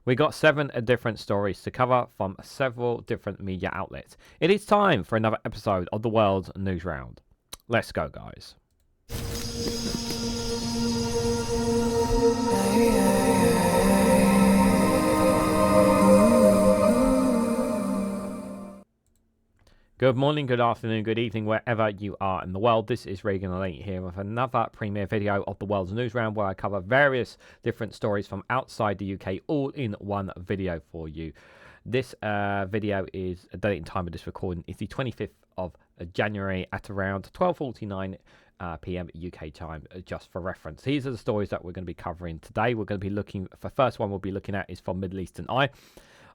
We got 7 different stories to cover from several different media outlets. It is time for another episode of the World's Newsround. Let's go, guys. Good morning, good afternoon, good evening, wherever you are in the world. This is Reganelite here with another premiere video of the World's Newsround, where I cover various different stories from outside the UK, all in one video for you. This video is, the date and time of this recording is the 25th of January at around 12:49 p.m. UK time, just for reference. These are the stories that we're going to be covering today. We're going to be looking, the first one we'll be looking at is from Middle Eastern Eye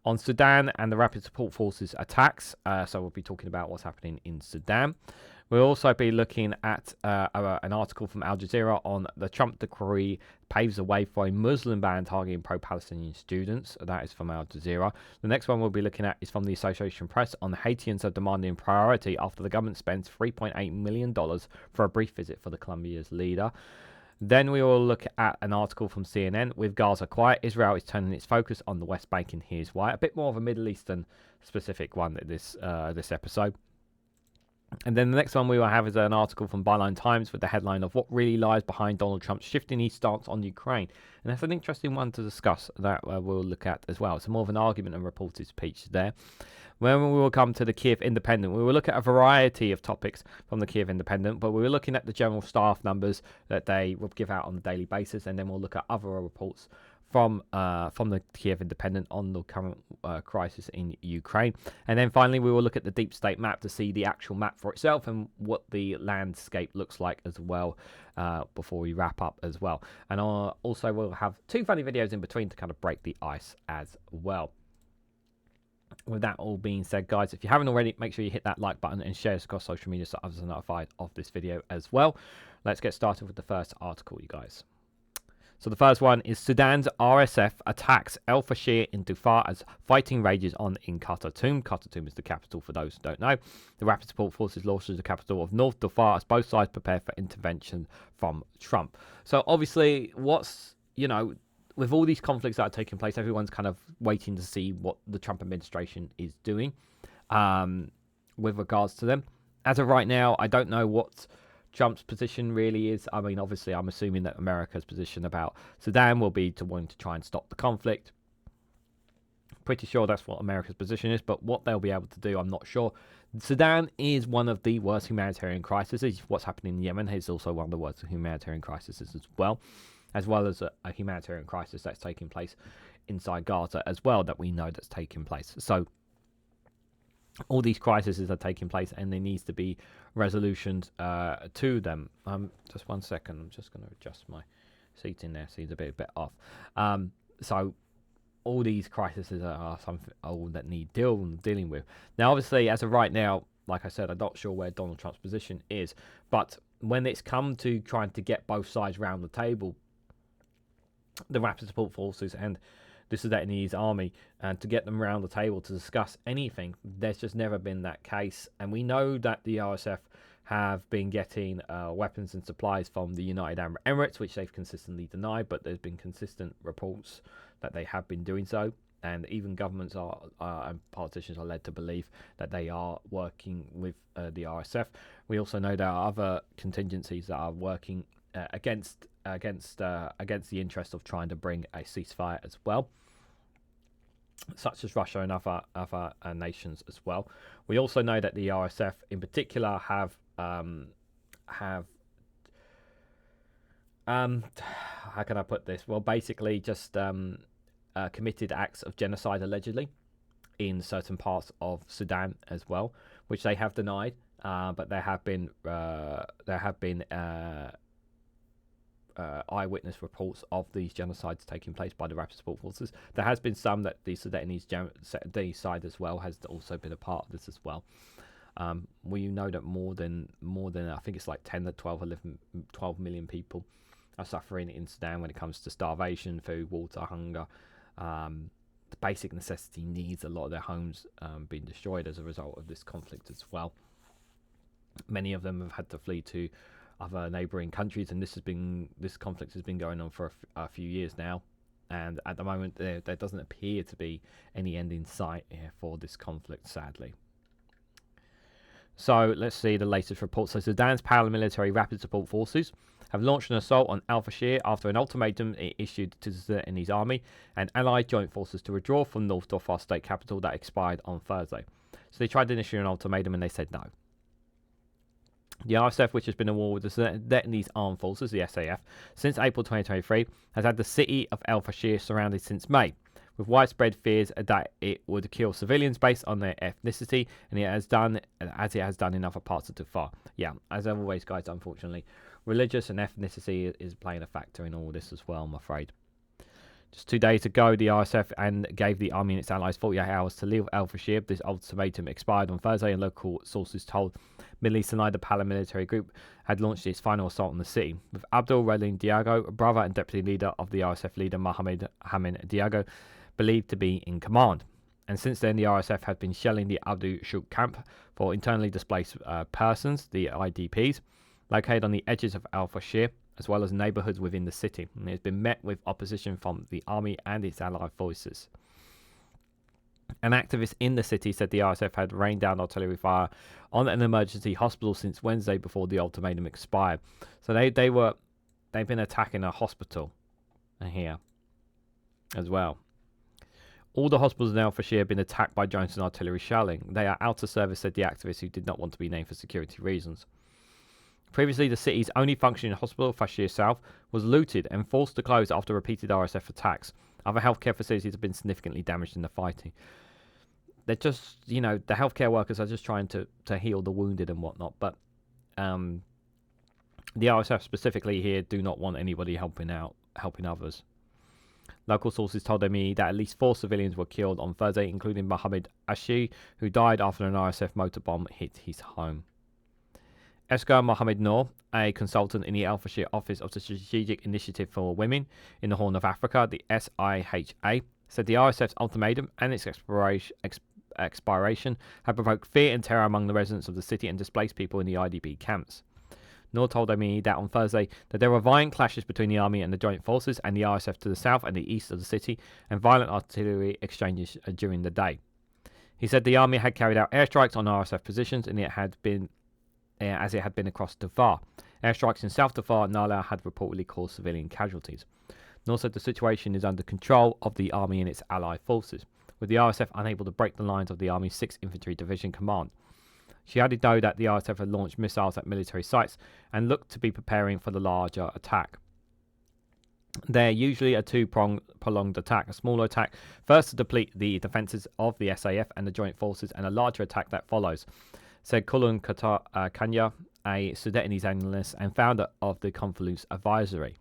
on Sudan and the Rapid Support Forces attacks. So we'll be talking about what's happening in Sudan. We'll also be looking at an article from Al Jazeera on the Trump decree paves the way for a Muslim ban targeting pro-Palestinian students. That is from Al Jazeera. The next one we'll be looking at is from the Association Press on the Haitians are demanding priority after the government spends $3.8 million for a brief visit for the Colombia's leader. Then we will look at an article from CNN with Gaza quiet. Israel is turning its focus on the West Bank, and here's why. A bit more of a Middle Eastern specific one this episode. And then the next one we will have is an article from Byline Times with the headline of what really lies behind Donald Trump's shifting his stance on Ukraine. And that's an interesting one to discuss that we'll look at as well. It's more of an argument and reported speech there. When we will come to the Kyiv Independent, we will look at a variety of topics from the Kyiv Independent, but we were looking at the general staff numbers that they will give out on a daily basis, and then we'll look at other reports from the Kyiv Independent on the current crisis in Ukraine. And then finally, we will look at the deep state map to see the actual map for itself and what the landscape looks like as well before we wrap up as well. And also we'll have 2 funny videos in between to kind of break the ice as well. With that all being said, guys, if you haven't already, make sure you hit that like button and share this across social media so others are notified of this video as well. Let's get started with the first article, you guys. So the first one is Sudan's RSF attacks el-Fasher in Darfur as fighting rages on in Khartoum. Khartoum is the capital for those who don't know. The Rapid Support Forces launched the capital of North Darfur as both sides prepare for intervention from Trump. So obviously, with all these conflicts that are taking place, everyone's kind of waiting to see what the Trump administration is doing with regards to them. As of right now, I don't know what Trump's position really is. I mean, obviously, I'm assuming that America's position about Sudan will be to wanting to try and stop the conflict. Pretty sure that's what America's position is, but what they'll be able to do, I'm not sure. Sudan is one of the worst humanitarian crises. What's happening in Yemen is also one of the worst humanitarian crises as well as a humanitarian crisis that's taking place inside Gaza as well that we know that's taking place. So all these crises are taking place and there needs to be resolutions to them. Just 1 second, I'm just going to adjust my seat in there, seems a bit off. So all these crises are something that need dealing with. Now, obviously, as of right now, like I said, I'm not sure where Donald Trump's position is, but when it's come to trying to get both sides round the table, the Rapid Support Forces and the Sudanese army, and to get them around the table to discuss anything, there's just never been that case. And we know that the RSF have been getting weapons and supplies from the United Arab Emirates, which they've consistently denied, but there's been consistent reports that they have been doing so. And even governments and politicians are led to believe that they are working with the RSF. We also know there are other contingencies that are working against the interest of trying to bring a ceasefire as well, such as Russia and other nations as well. We also know that the RSF in particular have how can I put this? Well, basically just committed acts of genocide allegedly in certain parts of Sudan as well, which they have denied. But there have been eyewitness reports of these genocides taking place by the Rapid Support Forces. There has been some that the Sudanese side as well has also been a part of this as well. We know that more than I think it's like 10 to 12 million people are suffering in Sudan when it comes to starvation, food, water, hunger, the basic necessity needs. A lot of their homes being destroyed as a result of this conflict as well. Many of them have had to flee to other neighbouring countries, and this conflict has been going on for a few years now. And at the moment, there doesn't appear to be any end in sight here for this conflict, sadly. So let's see the latest report. So Sudan's paramilitary rapid support forces have launched an assault on al-Fasher after an ultimatum issued to the Sudanese army and allied joint forces to withdraw from North Darfur state capital that expired on Thursday. So they tried to issue an ultimatum and they said no. The RSF, which has been at war with the Sudanese armed forces, the SAF, since April 2023, has had the city of el-Fasher surrounded since May, with widespread fears that it would kill civilians based on their ethnicity, and it has done as it has done in other parts of Darfur. Yeah, as always, guys, unfortunately, religious and ethnicity is playing a factor in all this as well, I'm afraid. Just 2 days ago, the RSF gave the army and its allies 48 hours to leave el-Fasher. This ultimatum expired on Thursday, and local sources told Middle East Tonight the paramilitary group had launched its final assault on the city, with Abdul Rahman Diago, brother and deputy leader of the RSF leader Mohamed Hamin Diago, believed to be in command. And since then, the RSF has been shelling the Abdul Shuk camp for internally displaced persons, the IDPs, located on the edges of el-Fasher, as well as neighbourhoods within the city. And it has been met with opposition from the army and its allied forces. An activist in the city said the RSF had rained down artillery fire on an emergency hospital since Wednesday before the ultimatum expired. So they've been attacking a hospital here as well. All the hospitals in el-Fasher have been attacked by drones and artillery shelling. They are out of service, said the activist, who did not want to be named for security reasons. Previously, the city's only functioning hospital, Fasher South, was looted and forced to close after repeated RSF attacks. Other healthcare facilities have been significantly damaged in the fighting. They're just, the healthcare workers are just trying to heal the wounded and whatnot. But the RSF specifically here do not want anybody helping others. Local sources told me that at least 4 civilians were killed on Thursday, including Mohamed Ashi, who died after an RSF motor bomb hit his home. Esker Mohamed Noor, a consultant in the el-Fasher Office of the Strategic Initiative for Women in the Horn of Africa, the SIHA, said the RSF's ultimatum and its expiration had provoked fear and terror among the residents of the city and displaced people in the IDP camps. Noor told me that on Thursday that there were violent clashes between the army and the joint forces and the RSF to the south and the east of the city, and violent artillery exchanges during the day. He said the army had carried out airstrikes on RSF positions, and it had been as it had been across Darfur. Airstrikes in South Darfur and Nala had reportedly caused civilian casualties. Noor said the situation is under control of the army and its allied forces, with the RSF unable to break the lines of the Army's 6th Infantry Division command. She added, though, that the RSF had launched missiles at military sites and looked to be preparing for the larger attack. They're usually a two-pronged attack, a smaller attack first to deplete the defences of the SAF and the joint forces, and a larger attack that follows, said Colin Kanya, a Sudanese analyst and founder of the Confluence Advisory.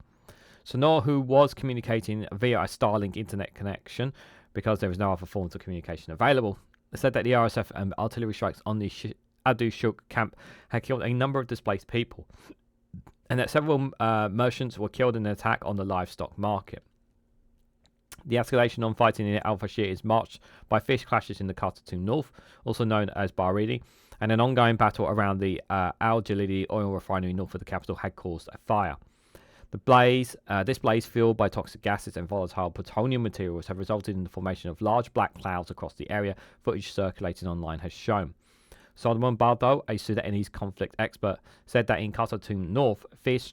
So Noor, who was communicating via a Starlink internet connection because there was no other forms of communication available, said that the RSF and artillery strikes on the Adu Shuk camp had killed a number of displaced people, and that several merchants were killed in an attack on the livestock market. The escalation on fighting in el-Fasher is marked by fierce clashes in the Khartoum north, also known as Baridi, and an ongoing battle around the Al-Jalili oil refinery north of the capital had caused a fire. This blaze, fueled by toxic gases and volatile plutonium materials, have resulted in the formation of large black clouds across the area, footage circulating online has shown. Solomon Baldo, a Sudanese conflict expert, said that in Khartoum North, fierce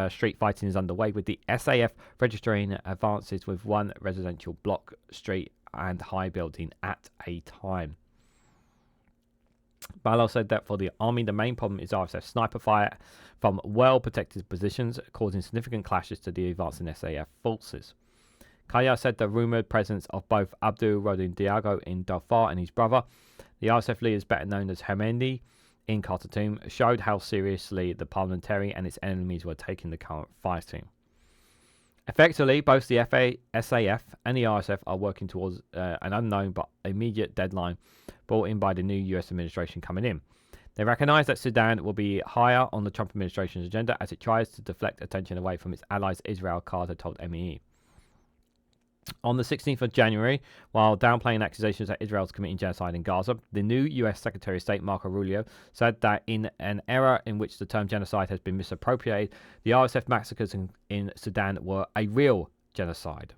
street fighting is underway, with the SAF registering advances with one residential block, street and high building at a time. Baldo said that for the army, the main problem is RSF sniper fire from well-protected positions, causing significant clashes to the advancing SAF forces. Kaya said the rumoured presence of both Abdul Rahman Diago in Darfur and his brother, the RSF leaders better known as Hermendi, in Khartoum, showed how seriously the parliamentary and its enemies were taking the current fighting. Effectively, both the SAF and the RSF are working towards an unknown but immediate deadline brought in by the new US administration coming in. They recognise that Sudan will be higher on the Trump administration's agenda as it tries to deflect attention away from its allies, Israel, Carter told MEE. On the 16th of January, while downplaying accusations that Israel is committing genocide in Gaza, the new US Secretary of State Marco Rubio said that in an era in which the term genocide has been misappropriated, the RSF massacres in Sudan were a real genocide.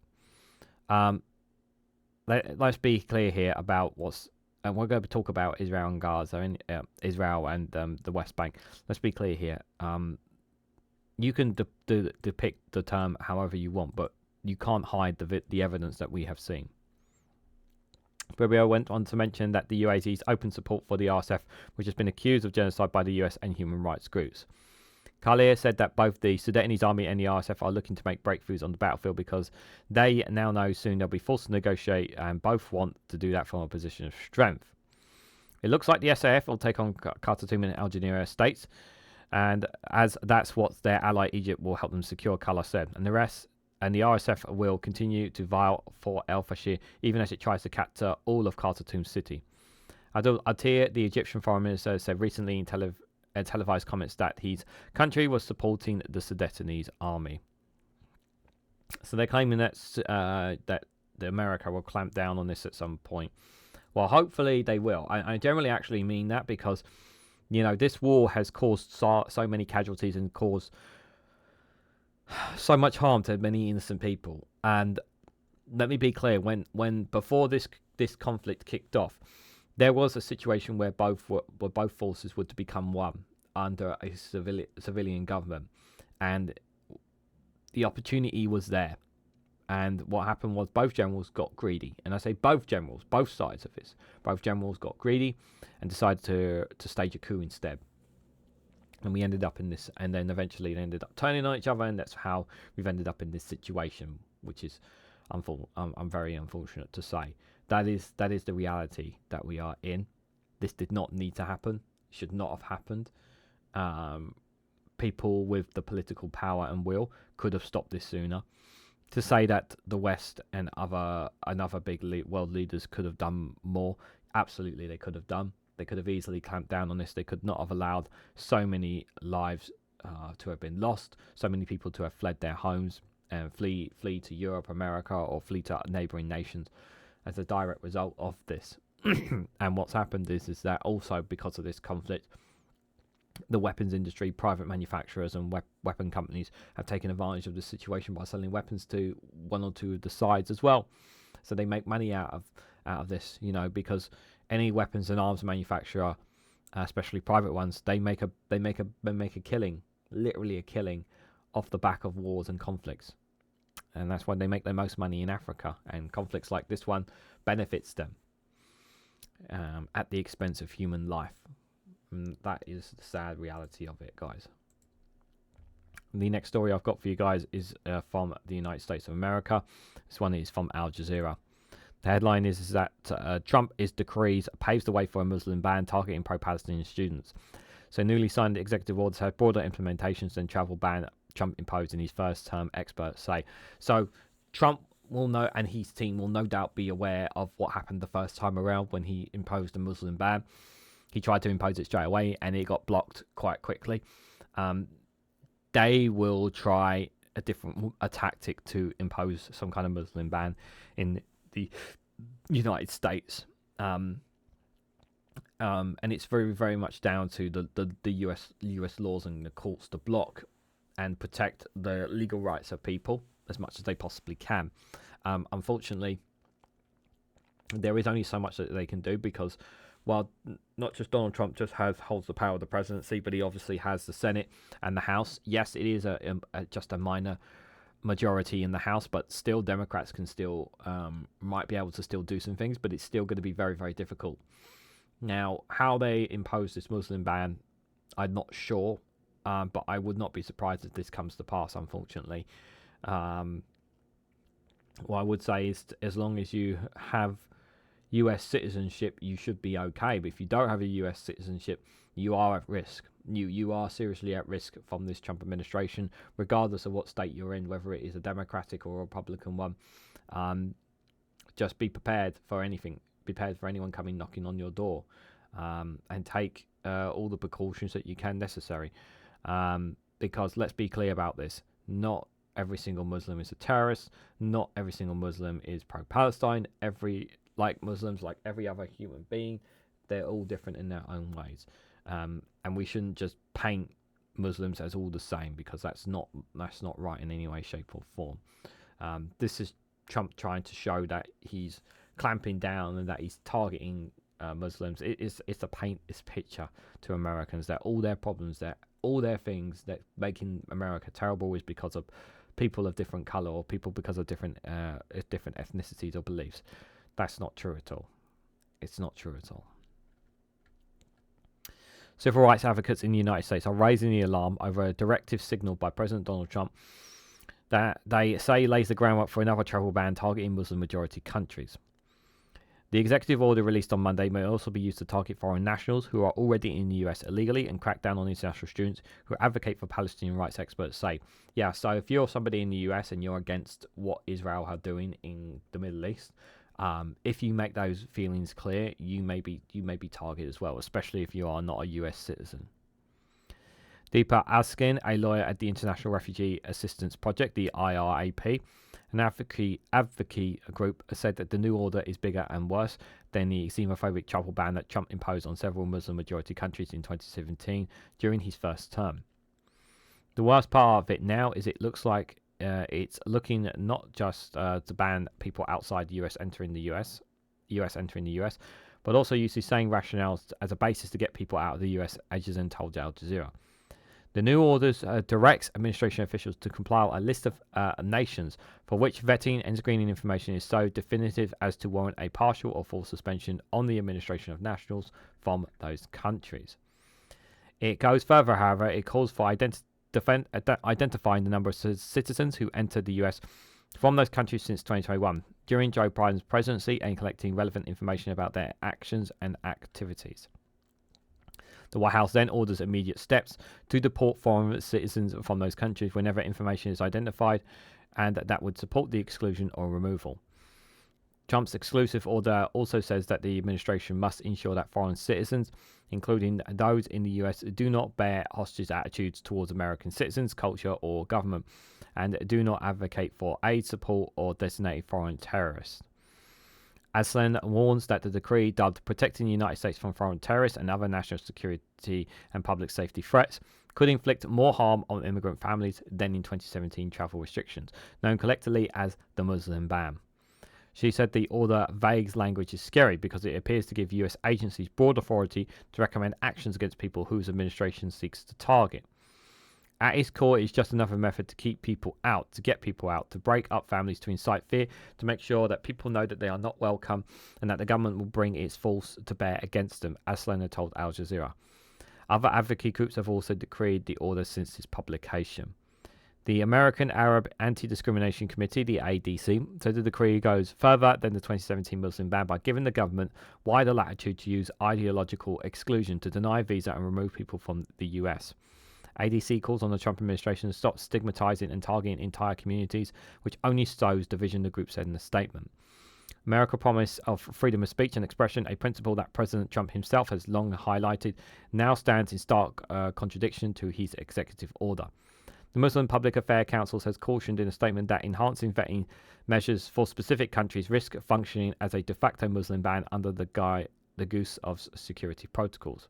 Let's be clear here about what's. And we're going to talk about Israel and Gaza, and Israel and the West Bank. Let's be clear here. You can depict the term however you want, but you can't hide the evidence that we have seen. Rubio went on to mention that the UAE's open support for the RSF, which has been accused of genocide by the US and human rights groups. Khalil said that both the Sudanese army and the RSF are looking to make breakthroughs on the battlefield because they now know soon they'll be forced to negotiate, and both want to do that from a position of strength. It looks like the SAF will take on Khartoum and Algeria states, and as that's what their ally Egypt will help them secure, Khalil said. And the RSF will continue to vie for el-Fasher even as it tries to capture all of Khartoum city. Adel Atir, the Egyptian foreign minister, said recently in televised comments that his country was supporting the Sudanese army. So they're claiming that the America will clamp down on this at some point. Well, hopefully they will. I generally actually mean that because, this war has caused so many casualties and caused so much harm to many innocent people. And let me be clear: when before this conflict kicked off, there was a situation where both forces were to become one under a civilian government, and the opportunity was there. And what happened was both generals got greedy, and I say both generals, both sides of this. Both generals got greedy and decided to stage a coup instead. And we ended up in this, and then eventually they ended up turning on each other, and that's how we've ended up in this situation, which is, I'm very unfortunate to say. That is the reality that we are in. This did not need to happen. Should not have happened. People with the political power and will could have stopped this sooner. To say that the West and other big world leaders could have done more, absolutely they could have done. They could have easily clamped down on this. They could not have allowed so many lives to have been lost, so many people to have fled their homes and flee to Europe, America, or flee to neighbouring nations as a direct result of this. And what's happened is that also because of this conflict, the weapons industry, private manufacturers and weapon companies have taken advantage of the situation by selling weapons to one or two of the sides as well. So they make money out of this, because any weapons and arms manufacturer, especially private ones, they make a killing, literally a killing, off the back of wars and conflicts. And that's why they make their most money in Africa. And conflicts like this one benefits them at the expense of human life. And that is the sad reality of it, guys. The next story I've got for you guys is from the United States of America. This one is from Al Jazeera. The headline is that Trump decrees paves the way for a Muslim ban targeting pro-Palestinian students. So newly signed executive orders have broader implementations than travel ban Trump imposed in his first term, experts say. So Trump will know, and his team will no doubt be aware of what happened the first time around when he imposed a Muslim ban. He tried to impose it straight away, and it got blocked quite quickly. They will try a tactic to impose some kind of Muslim ban in the United States, and it's very, very much down to the US laws and the courts to block and protect the legal rights of people as much as they possibly can. Unfortunately, there is only so much that they can do because, while not just Donald Trump just holds the power of the presidency, but he obviously has the Senate and the House. Yes, it is just a minor majority in the House, but still Democrats can still might be able to still do some things, but it's still going to be very, very difficult. Now, how they impose this Muslim ban, I'm not sure, but I would not be surprised if this comes to pass, unfortunately. What I would say is, as long as you have US citizenship, you should be okay. But if you don't have a US citizenship, you are at risk. You are seriously at risk from this Trump administration, regardless of what state you're in, whether it is a Democratic or a Republican one. Just be prepared for anything. Be prepared for anyone coming knocking on your door, and take all the precautions that you can necessary. Because let's be clear about this: not every single Muslim is a terrorist. Not every single Muslim is pro-Palestine. Like Muslims, like every other human being, they're all different in their own ways. And we shouldn't just paint Muslims as all the same, because that's not right in any way, shape or form. This is Trump trying to show that he's clamping down and that he's targeting Muslims. It's to paint this picture to Americans that all their problems, that all their things that making America terrible is because of people of different color or people because of different ethnicities or beliefs. That's not true at all. It's not true at all. Civil rights advocates in the United States are raising the alarm over a directive signaled by President Donald Trump that they say lays the groundwork for another travel ban targeting Muslim-majority countries. The executive order released on Monday may also be used to target foreign nationals who are already in the US illegally and crack down on international students who advocate for Palestinian rights, experts say. Yeah, so if you're somebody in the US and you're against what Israel are doing in the Middle East, if you make those feelings clear, you may be targeted as well, especially if you are not a US citizen. Deepa Askin, a lawyer at the International Refugee Assistance Project, the IRAP, an advocacy group, said that the new order is bigger and worse than the xenophobic travel ban that Trump imposed on several Muslim-majority countries in 2017 during his first term. The worst part of it now is it looks like it's looking not just to ban people outside the US entering the US entering the US, but also use the same rationales as a basis to get people out of the US, Ajazen told Al Jazeera. The new orders directs administration officials to compile a list of nations for which vetting and screening information is so definitive as to warrant a partial or full suspension on the administration of nationals from those countries. It goes further, however. It calls for identifying the number of citizens who entered the US from those countries since 2021 during Joe Biden's presidency and collecting relevant information about their actions and activities. The White House then orders immediate steps to deport foreign citizens from those countries whenever information is identified, and that would support the exclusion or removal. Trump's exclusive order also says that the administration must ensure that foreign citizens, including those in the US, do not bear hostage attitudes towards American citizens, culture, or government, and do not advocate for aid, support, or designate foreign terrorists. Aslan warns that the decree, dubbed Protecting the United States from Foreign Terrorists and Other National Security and Public Safety Threats, could inflict more harm on immigrant families than in 2017 travel restrictions, known collectively as the Muslim ban. She said the order vague language is scary because it appears to give US agencies broad authority to recommend actions against people whose administration seeks to target. At its core, it's just another method to keep people out, to get people out, to break up families, to incite fear, to make sure that people know that they are not welcome and that the government will bring its force to bear against them, Aslan told Al Jazeera. Other advocacy groups have also decreed the order since its publication. The American Arab Anti-Discrimination Committee, the ADC, said the decree goes further than the 2017 Muslim ban by giving the government wider latitude to use ideological exclusion to deny visa and remove people from the US. ADC calls on the Trump administration to stop stigmatizing and targeting entire communities, which only sows division, the group said in a statement. America's promise of freedom of speech and expression, a principle that President Trump himself has long highlighted, now stands in stark contradiction to his executive order. The Muslim Public Affairs Council has cautioned in a statement that enhancing vetting measures for specific countries risk functioning as a de facto Muslim ban under the goose of security protocols.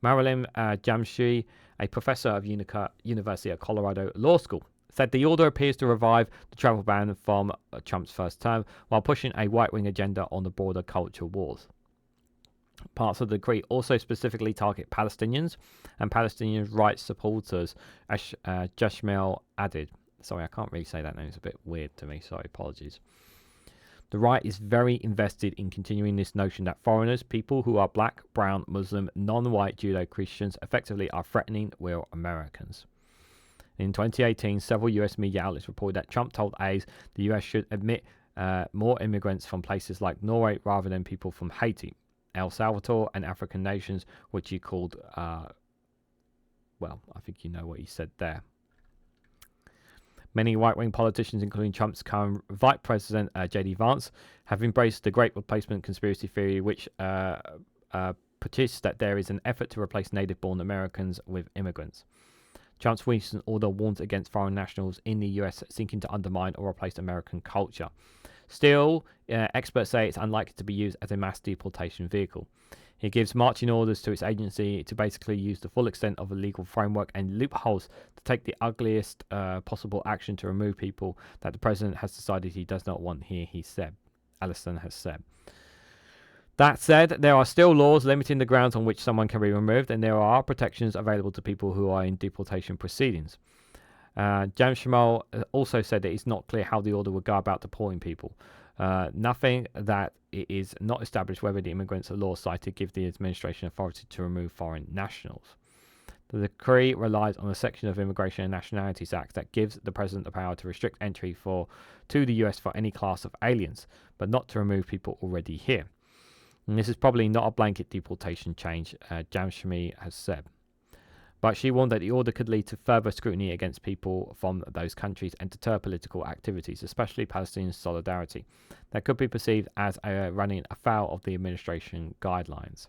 Marilyn Jamshi, a professor of University of Colorado Law School, said the order appears to revive the travel ban from Trump's first term while pushing a right-wing agenda on the border culture wars. Parts of the decree also specifically target Palestinians and Palestinian rights supporters, Jashmel added. Sorry, I can't really say that name. It's a bit weird to me. Sorry, apologies. The right is very invested in continuing this notion that foreigners, people who are black, brown, Muslim, non-white Judeo-Christians, effectively are threatening real Americans. In 2018, several US media outlets reported that Trump told aides the US should admit more immigrants from places like Norway rather than people from Haiti, El Salvador, and African nations, which he called, well, I think you know what he said there. Many right-wing politicians, including Trump's current Vice President J.D. Vance, have embraced the Great Replacement conspiracy theory, which persists that there is an effort to replace native-born Americans with immigrants. Trump's recent order warns against foreign nationals in the US seeking to undermine or replace American culture. Still, experts say it's unlikely to be used as a mass deportation vehicle. He gives marching orders to its agency to basically use the full extent of a legal framework and loopholes to take the ugliest possible action to remove people that the president has decided he does not want here, he said. Allison has said. That said, there are still laws limiting the grounds on which someone can be removed, and there are protections available to people who are in deportation proceedings. Jamshmal also said that it's not clear how the order would go about deporting people. Nothing that it is not established whether the immigrants law cited give the administration authority to remove foreign nationals. The decree relies on a section of Immigration and Nationalities Act that gives the president the power to restrict entry to the US for any class of aliens, but not to remove people already here. And this is probably not a blanket deportation change, Jamshmi has said. But she warned that the order could lead to further scrutiny against people from those countries and deter political activities, especially Palestinian solidarity, that could be perceived as running afoul of the administration guidelines.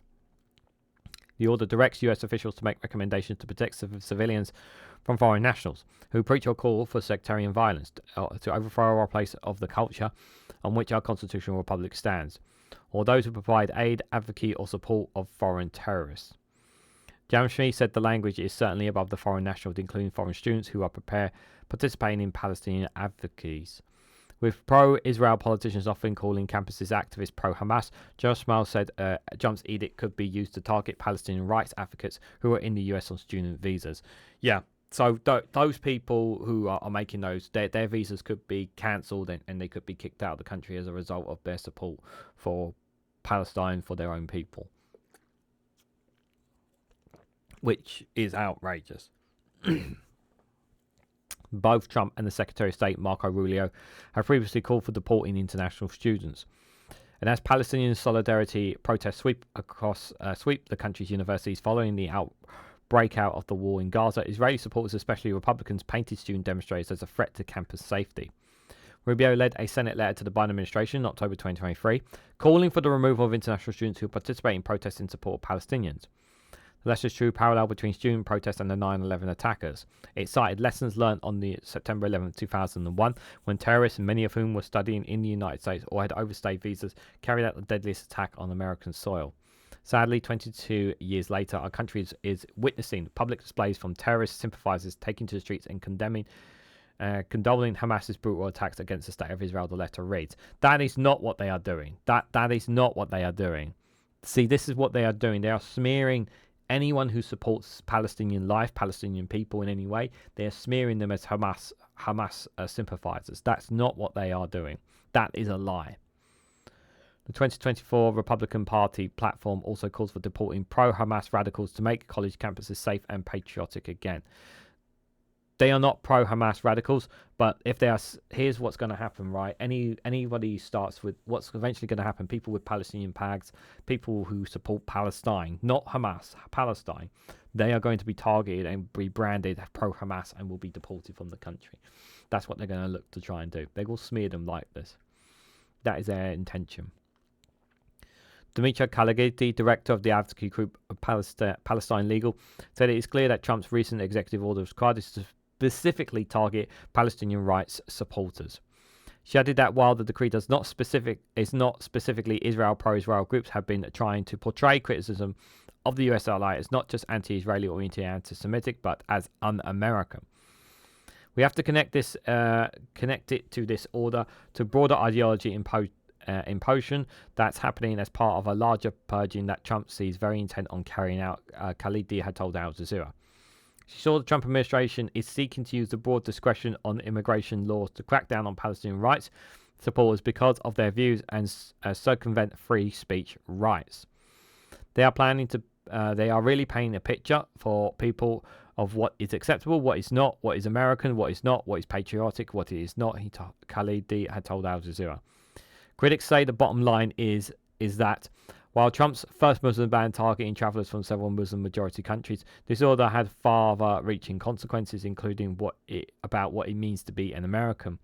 The order directs US officials to make recommendations to protect civilians from foreign nationals who preach or call for sectarian violence, to overthrow our place of the culture on which our constitutional republic stands, or those who provide aid, advocate, or support of foreign terrorists. Jamshmi said the language is certainly above the foreign nationals, including foreign students who are participating in Palestinian advocacies. With pro-Israel politicians often calling campuses activists pro-Hamas, Jamshmi said Trump's edict could be used to target Palestinian rights advocates who are in the US on student visas. Yeah, so those people who are making those, their visas could be cancelled and they could be kicked out of the country as a result of their support for Palestine, for their own people, which is outrageous. Both Trump and the Secretary of State, Marco Rubio, have previously called for deporting international students. And as Palestinian solidarity protests sweep the country's universities following the breakout of the war in Gaza, Israeli supporters, especially Republicans, painted student demonstrators as a threat to campus safety. Rubio led a Senate letter to the Biden administration in October 2023, calling for the removal of international students who participate in protests in support of Palestinians. The letter's true parallel between student protests and the 9/11 attackers. It cited lessons learned on the September 11, 2001, when terrorists, many of whom were studying in the United States or had overstayed visas, carried out the deadliest attack on American soil. Sadly, 22 years later, our country is witnessing public displays from terrorist sympathizers taking to the streets and condoning Hamas's brutal attacks against the state of Israel, the letter reads. That is not what they are doing. That is not what they are doing. See, this is what they are doing. They are smearing anyone who supports Palestinian life, Palestinian people in any way. They are smearing them as Hamas sympathizers. That's not what they are doing. That is a lie. The 2024 Republican Party platform also calls for deporting pro-Hamas radicals to make college campuses safe and patriotic again. They are not pro-Hamas radicals, but if they are, here's what's going to happen, right? Anybody starts with what's eventually going to happen. People with Palestinian tags, people who support Palestine, not Hamas, Palestine, they are going to be targeted and be branded pro-Hamas and will be deported from the country. That's what they're going to look to try and do. They will smear them like this. That is their intention. Dmitry Kaligeti, director of the advocacy group Palestine Legal, said it is clear that Trump's recent executive order required us to specifically target Palestinian rights supporters. She added that while the decree is not specifically Israel, pro-Israel groups have been trying to portray criticism of the US ally as not just anti-Israeli or anti-Semitic, but as un-American. We have to connect it to this order to broader ideology imposition that's happening as part of a larger purging that Trump sees very intent on carrying out, Khalidi had told Al Jazeera. She saw the Trump administration is seeking to use the broad discretion on immigration laws to crack down on Palestinian rights supporters because of their views and circumvent free speech rights. They are really painting a picture for people of what is acceptable, what is not, what is American, what is not, what is patriotic, what is not, Khalidi had told Al Jazeera. Critics say the bottom line is that while Trump's first Muslim ban targeting travellers from several Muslim-majority countries, this order had far-reaching consequences, including what it means to be an American.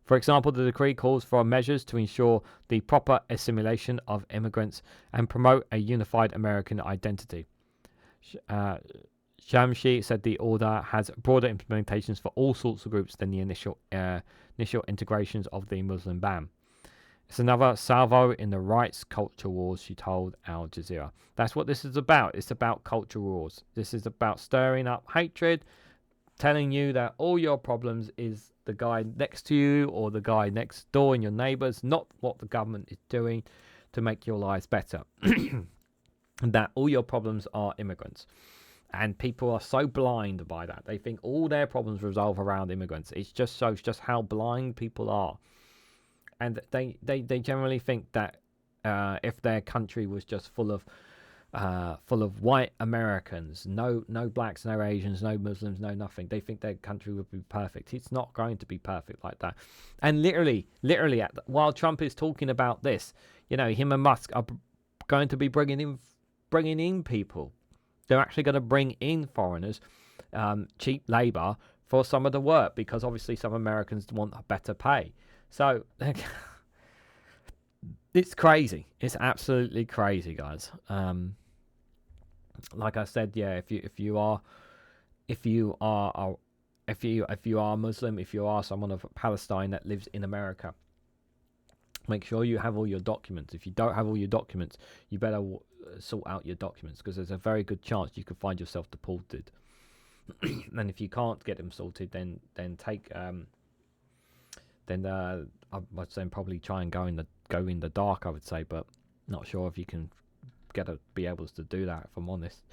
For example, the decree calls for measures to ensure the proper assimilation of immigrants and promote a unified American identity. Shamshi said the order has broader implementations for all sorts of groups than the initial integrations of the Muslim ban. It's another salvo in the rights culture wars, she told Al Jazeera. That's what this is about. It's about culture wars. This is about stirring up hatred, telling you that all your problems is the guy next to you or the guy next door and your neighbours, not what the government is doing to make your lives better. And that all your problems are immigrants. And people are so blind by that. They think all their problems resolve around immigrants. It just shows just how blind people are. And they generally think that if their country was just full of white Americans, no blacks, no Asians, no Muslims, no nothing, they think their country would be perfect. It's not going to be perfect like that. And literally, while Trump is talking about this, him and Musk are going to be bringing in people. They're actually going to bring in foreigners, cheap labor for some of the work, because obviously some Americans want a better pay. So it's crazy. It's absolutely crazy, guys. Like I said, yeah, if you are Muslim, if you are someone of Palestine that lives in America, make sure you have all your documents. If you don't have all your documents, you better sort out your documents, because there's a very good chance you could find yourself deported. And if you can't get them sorted, then take I'd say probably try and go in the dark, I would say, but not sure if you can be able to do that, if I'm honest.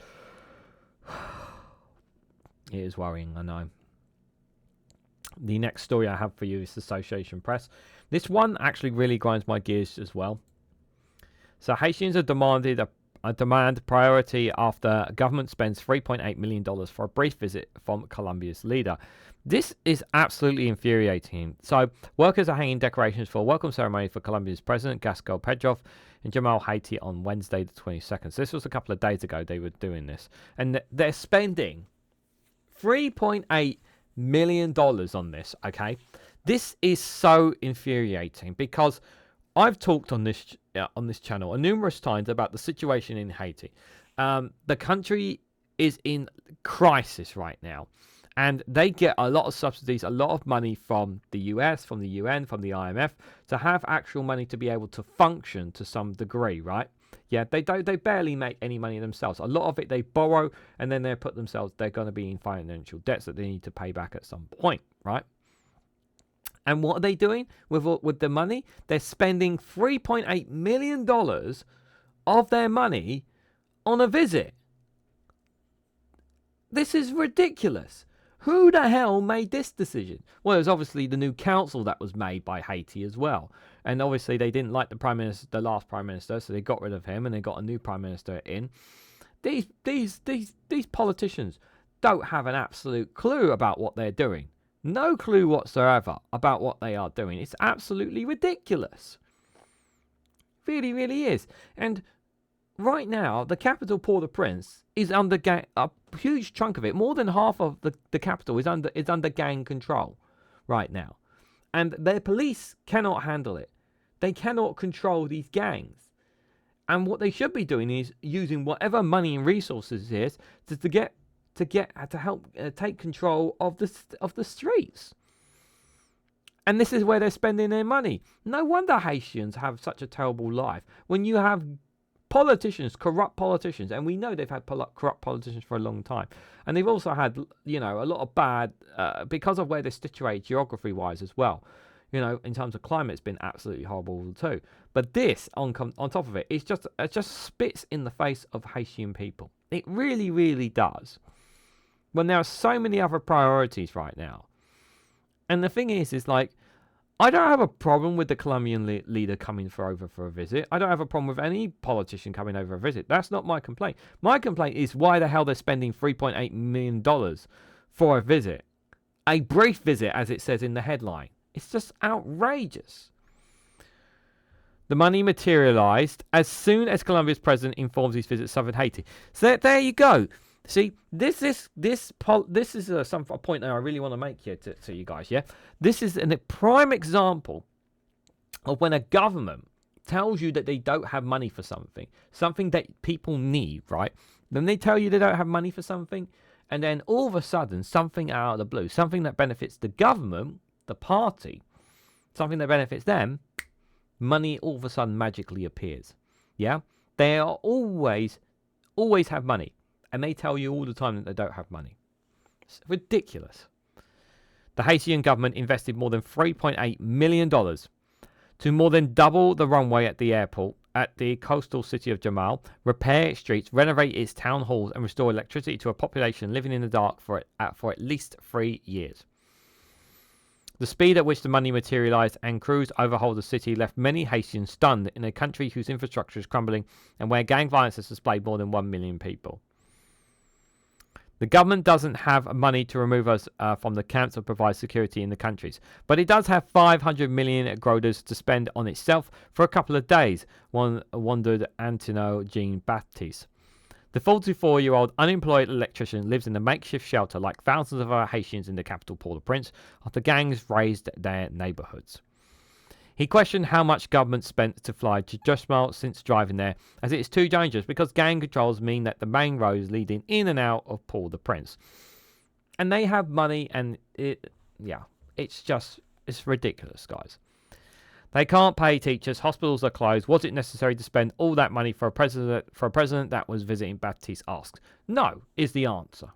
It is worrying, I know. The next story I have for you is Association Press. This one actually really grinds my gears as well. So Haitians have demanded a demand priority after government spends $3.8 million for a brief visit from Colombia's leader. This is absolutely infuriating. So workers are hanging decorations for a welcome ceremony for Colombia's president, Gasco Pedro, in Jamal, Haiti on Wednesday the 22nd. So this was a couple of days ago they were doing this. And they're spending $3.8 million on this, okay? This is so infuriating, because I've talked on this channel numerous times about the situation in Haiti. The country is in crisis right now, and they get a lot of subsidies, a lot of money from the US, from the UN, from the IMF, to have actual money to be able to function to some degree, right? Yeah, they barely make any money themselves. A lot of it they borrow, and then they're going to be in financial debts that they need to pay back at some point, right? And what are they doing with the money? They're spending $3.8 million of their money on a visit. This is ridiculous. Who the hell made this decision? Well, it was obviously the new council that was made by Haiti as well. And obviously they didn't like the last prime minister, so they got rid of him and they got a new prime minister in. These politicians don't have an absolute clue about what they're doing. No clue whatsoever about what they are doing. It's absolutely ridiculous. Really, really is. And right now, the capital, Port-au-Prince, is under a huge chunk of it. More than half of the capital is under gang control right now. And their police cannot handle it. They cannot control these gangs. And what they should be doing is using whatever money and resources is to help take control of the streets. And this is where they're spending their money. No wonder Haitians have such a terrible life. When you have politicians, corrupt politicians, and we know they've had corrupt politicians for a long time, and they've also had, a lot of bad, because of where they're situated geography-wise as well. In terms of climate, it's been absolutely horrible too. But this, on top of it, it just spits in the face of Haitian people. It really, really does. When there are so many other priorities right now. And the thing is like, I don't have a problem with the Colombian leader coming over for a visit. I don't have a problem with any politician coming over a visit. That's not my complaint. My complaint is why the hell they're spending $3.8 million for a visit. A brief visit, as it says in the headline. It's just outrageous. The money materialized as soon as Colombia's president informs his visit to southern Haiti. So there you go. See, this is a point that I really want to make here to you guys. Yeah, this is a prime example of when a government tells you that they don't have money for something that people need, right? Then they tell you they don't have money for something, and then all of a sudden, something out of the blue, something that benefits the government, the party, something that benefits them, money all of a sudden magically appears. Yeah? They are always have money. And they tell you all the time that they don't have money. It's ridiculous. The Haitian government invested more than $3.8 million to more than double the runway at the airport at the coastal city of Jamal, repair its streets, renovate its town halls, and restore electricity to a population living in the dark for at least 3 years. The speed at which the money materialized and crews overhauled the city left many Haitians stunned in a country whose infrastructure is crumbling and where gang violence has displaced more than 1 million people. The government doesn't have money to remove us from the camps or provide security in the countries, but it does have 500 million grodas to spend on itself for a couple of days, wondered Antonio Jean-Baptiste. The 44-year-old unemployed electrician lives in a makeshift shelter like thousands of other Haitians in the capital Port-au-Prince after gangs razed their neighborhoods. He questioned how much government spent to fly to Jamal since driving there, as it is too dangerous because gang controls mean that the main roads leading in and out of Port-au-Prince. And they have money, and it's ridiculous, guys. They can't pay teachers, hospitals are closed. Was it necessary to spend all that money for a president that was visiting? Baptiste asked. No, is the answer.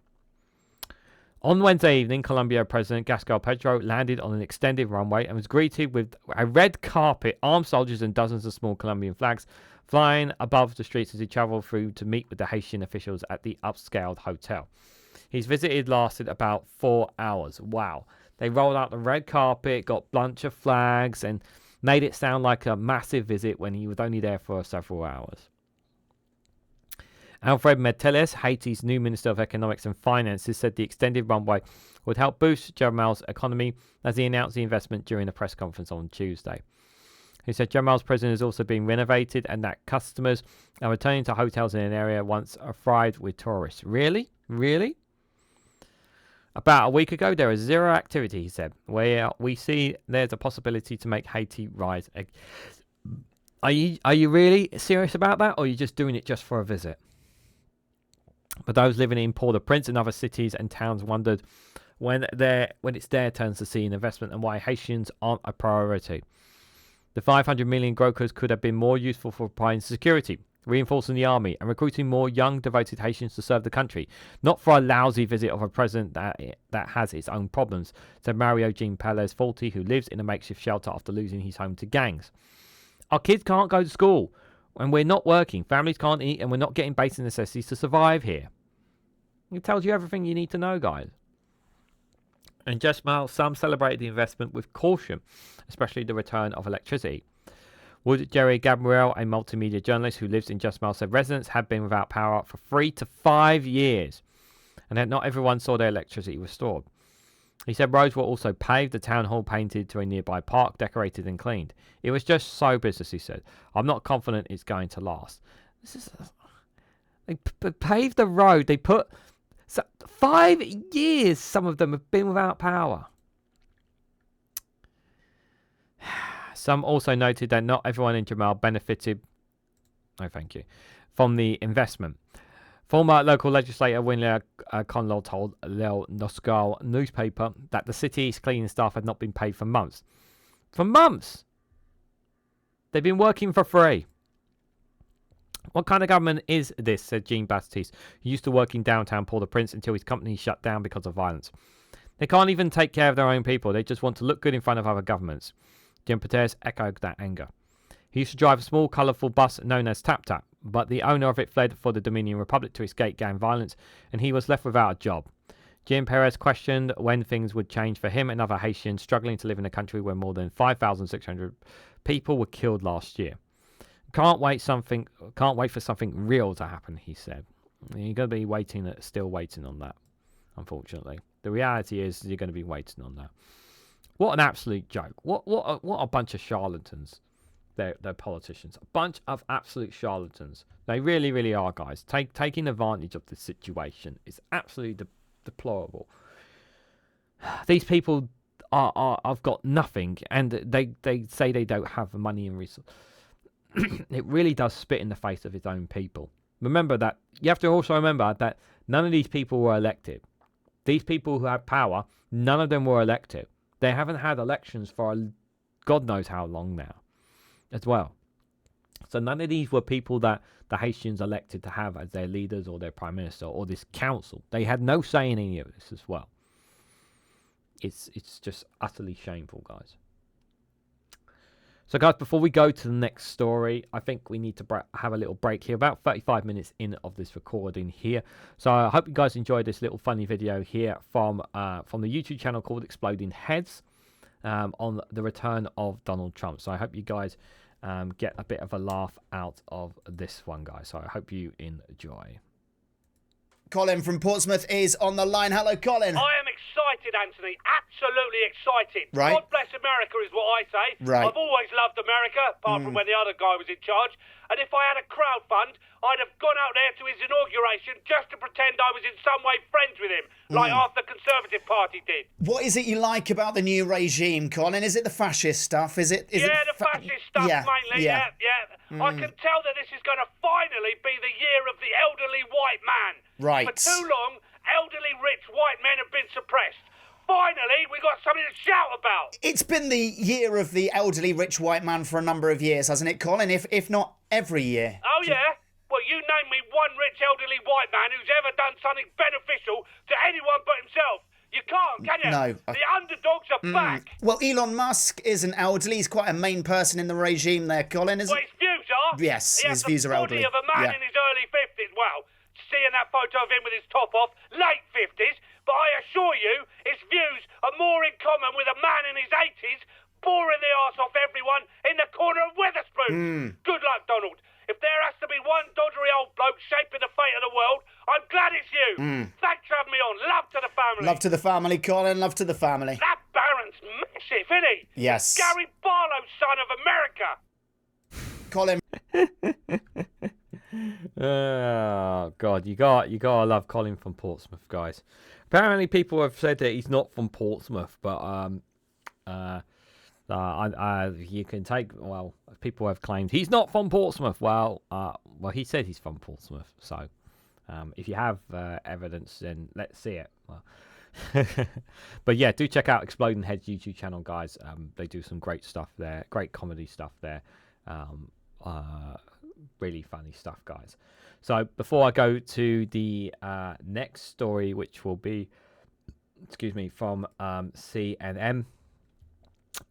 On Wednesday evening, Colombia President Gascal Petro landed on an extended runway and was greeted with a red carpet, armed soldiers and dozens of small Colombian flags flying above the streets as he travelled through to meet with the Haitian officials at the upscaled hotel. His visit lasted about 4 hours. Wow. They rolled out the red carpet, got a bunch of flags, and made it sound like a massive visit when he was only there for several hours. Alfred Meteles, Haiti's new Minister of Economics and Finances, said the extended runway would help boost Jamal's economy as he announced the investment during a press conference on Tuesday. He said Jamal's prison is also being renovated and that customers are returning to hotels in an area once thrived with tourists. Really? Really? About a week ago, there was zero activity, he said, where we see there's a possibility to make Haiti rise. Are you really serious about that, or are you just doing it just for a visit? But those living in Port-au-Prince and other cities and towns wondered when it's their turns to see an investment and why Haitians aren't a priority. The 500 million grokas could have been more useful for providing security, reinforcing the army, and recruiting more young, devoted Haitians to serve the country, not for a lousy visit of a president that has its own problems, said Mario Jean Pelez, 40, who lives in a makeshift shelter after losing his home to gangs. Our kids can't go to school, and we're not working. Families can't eat, and we're not getting basic necessities to survive here. It tells you everything you need to know, guys. And Jamal, some celebrated the investment with caution, especially the return of electricity. Wood Jerry Gabriel, a multimedia journalist who lives in Jamal, said residents had been without power for 3 to 5 years, and that not everyone saw their electricity restored. He said roads were also paved, the town hall painted to a nearby park, decorated and cleaned. It was just so business, he said. I'm not confident it's going to last. They paved the road. They put 5 years, some of them have been without power. Some also noted that not everyone in Jamal benefited from the investment. Former local legislator Winler Colin told Le Noscal newspaper that the city's cleaning staff had not been paid for months. For months! They've been working for free. What kind of government is this, said Jean-Baptiste, who used to work in downtown Port-au-Prince until his company shut down because of violence. They can't even take care of their own people. They just want to look good in front of other governments. Jean-Baptiste echoed that anger. He used to drive a small, colourful bus known as Tap Tap, but the owner of it fled for the Dominion Republic to escape gang violence, and he was left without a job. Jean Perez questioned when things would change for him and other Haitians struggling to live in a country where more than 5,600 people were killed last year. Can't wait for something real to happen, he said. You're going to be still waiting on that, unfortunately. The reality is you're going to be waiting on that. What an absolute joke. What a bunch of charlatans. They're politicians. A bunch of absolute charlatans. They really, really are, guys. Taking advantage of the situation is absolutely deplorable. These people have got nothing, and they say they don't have the money and resources. It really does spit in the face of its own people. Remember that. You have to also remember that none of these people were elected. These people who have power, none of them were elected. They haven't had elections for God knows how long now. as well. So none of these were people that the Haitians elected to have as their leaders or their prime minister or this council. They had no say in any of this as well. It's just utterly shameful, guys. So, guys, before we go to the next story, I think we need to have a little break here, about 35 minutes in of this recording here. So I hope you guys enjoyed this little funny video here from the YouTube channel called Exploding Heads on the return of Donald Trump. So I hope you guys get a bit of a laugh out of this one, guys. So I hope you enjoy. Colin from Portsmouth is on the line. Hello, Colin. I am excited, Anthony. Absolutely excited. Right. God bless America is what I say. Right. I've always loved America, apart from when the other guy was in charge. And if I had a crowd fund, I'd have gone out there to his inauguration just to pretend I was in some way friends with him, like half the Conservative Party did. What is it you like about the new regime, Colin? Is it the fascist stuff? Is it? The fascist stuff mainly. Yeah. I can tell that this is going to finally be the year of the elderly white man. Right. For too long, elderly rich white men have been suppressed. Finally, we got something to shout about. It's been the year of the elderly rich white man for a number of years, hasn't it, Colin? If not every year. Oh, yeah? Well, you name me one rich elderly white man who's ever done something beneficial to anyone but himself. You can't, can you? No. The underdogs are back. Well, Elon Musk is an elderly. He's quite a main person in the regime there, Colin, isn't Well, his views are. Yes, he his has views the are body elderly. of a man in his early 50s. Well, seeing that photo of him with his top off, late 50s. But I assure you, his views are more in common with a man in his 80s boring the arse off everyone in the corner of Wetherspoon. Good luck, Donald. If there has to be one doddery old bloke shaping the fate of the world, I'm glad it's you. Thanks for having me on. Love to the family. Love to the family, Colin. Love to the family. That Baron's massive, isn't he? Yes. Gary Barlow's son of America. Colin. Oh God, you gotta love Colin from Portsmouth, guys. Apparently, people have said that he's not from Portsmouth, but you can take. Well, people have claimed he's not from Portsmouth. Well, he said he's from Portsmouth. So, if you have evidence, then let's see it. Well, but yeah, do check out Exploding Heads YouTube channel, guys. They do some great stuff there, great comedy stuff there. Really funny stuff, guys. So before I go to the next story, which will be, from CNN,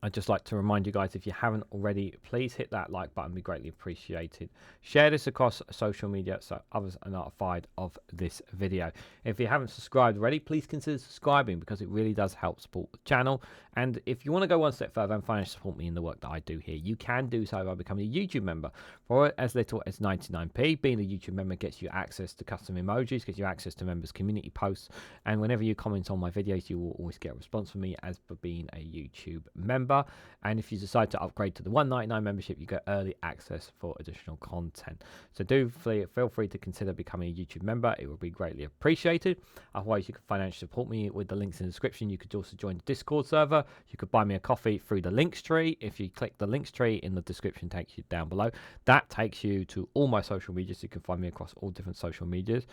I'd just like to remind you guys, if you haven't already, please hit that like button, be greatly appreciated. Share this across social media so others are notified of this video. If you haven't subscribed already, please consider subscribing because it really does help support the channel. And if you want to go one step further and financially support me in the work that I do here, you can do so by becoming a YouTube member for as little as 99p. Being a YouTube member gets you access to custom emojis, gets you access to members' community posts, and whenever you comment on my videos, you will always get a response from me as for being a YouTube member. And if you decide to upgrade to the $1.99 membership, you get early access for additional content. So do feel free to consider becoming a YouTube member. It will be greatly appreciated. Otherwise, you can financially support me with the links in the description. You could also join the Discord server. You could buy me a coffee through the links tree. If you click the links tree in the description, takes you down below. That takes you to all my social media, so you can find me across all different social medias.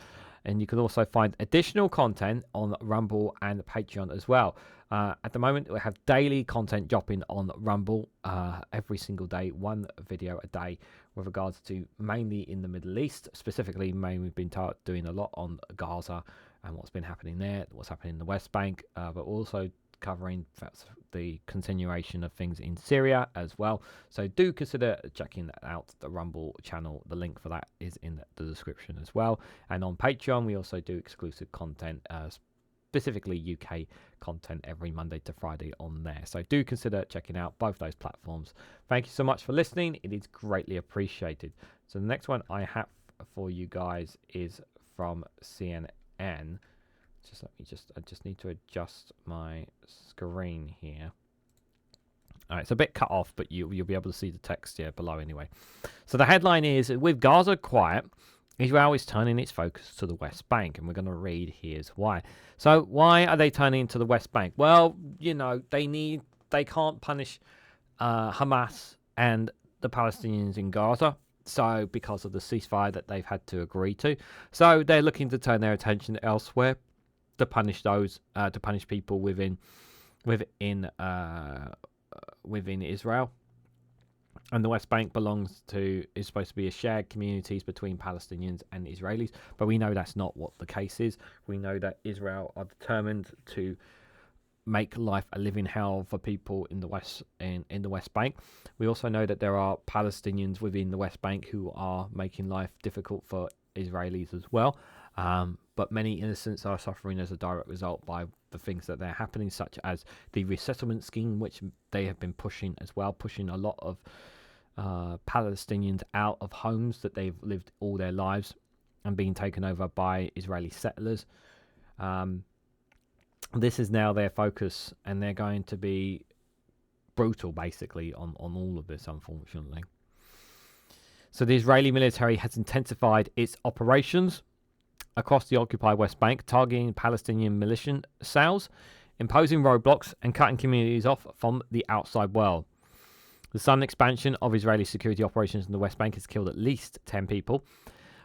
And you can also find additional content on Rumble and Patreon as well. At the moment, we have daily content dropping on Rumble every single day, one video a day, with regards to mainly in the Middle East. Specifically, we've been doing a lot on Gaza and what's been happening there, what's happening in the West Bank, but also covering the continuation of things in Syria as well. So do consider checking that out, the Rumble channel. The link for that is in the description as well. And on Patreon, we also do exclusive content, specifically UK content every Monday to Friday on there. So do consider checking out both those platforms. Thank you so much for listening. It is greatly appreciated. So the next one I have for you guys is from CNN. I just need to adjust my screen here. All right, it's a bit cut off, but you'll be able to see the text here below anyway. So the headline is, with Gaza quiet, Israel is turning its focus to the West Bank, and we're going to read here's why. So why are they turning to the West Bank? Well, they can't punish Hamas and the Palestinians in Gaza. So because of the ceasefire that they've had to agree to. So they're looking to turn their attention elsewhere to punish people within Israel. And the West Bank is supposed to be a shared communities between Palestinians and Israelis, but we know that's not what the case is. We know that Israel are determined to make life a living hell for people in the West Bank. We also know that there are Palestinians within the West Bank who are making life difficult for Israelis as well. But many innocents are suffering as a direct result by the things that they're happening, such as the resettlement scheme, which they have been pushing as well, pushing a lot of Palestinians out of homes that they've lived all their lives and being taken over by Israeli settlers. This is now their focus, and they're going to be brutal, basically, on all of this, unfortunately. So the Israeli military has intensified its operations across the occupied West Bank, targeting Palestinian militia cells, imposing roadblocks, and cutting communities off from the outside world. The sudden expansion of Israeli security operations in the West Bank has killed at least 10 people.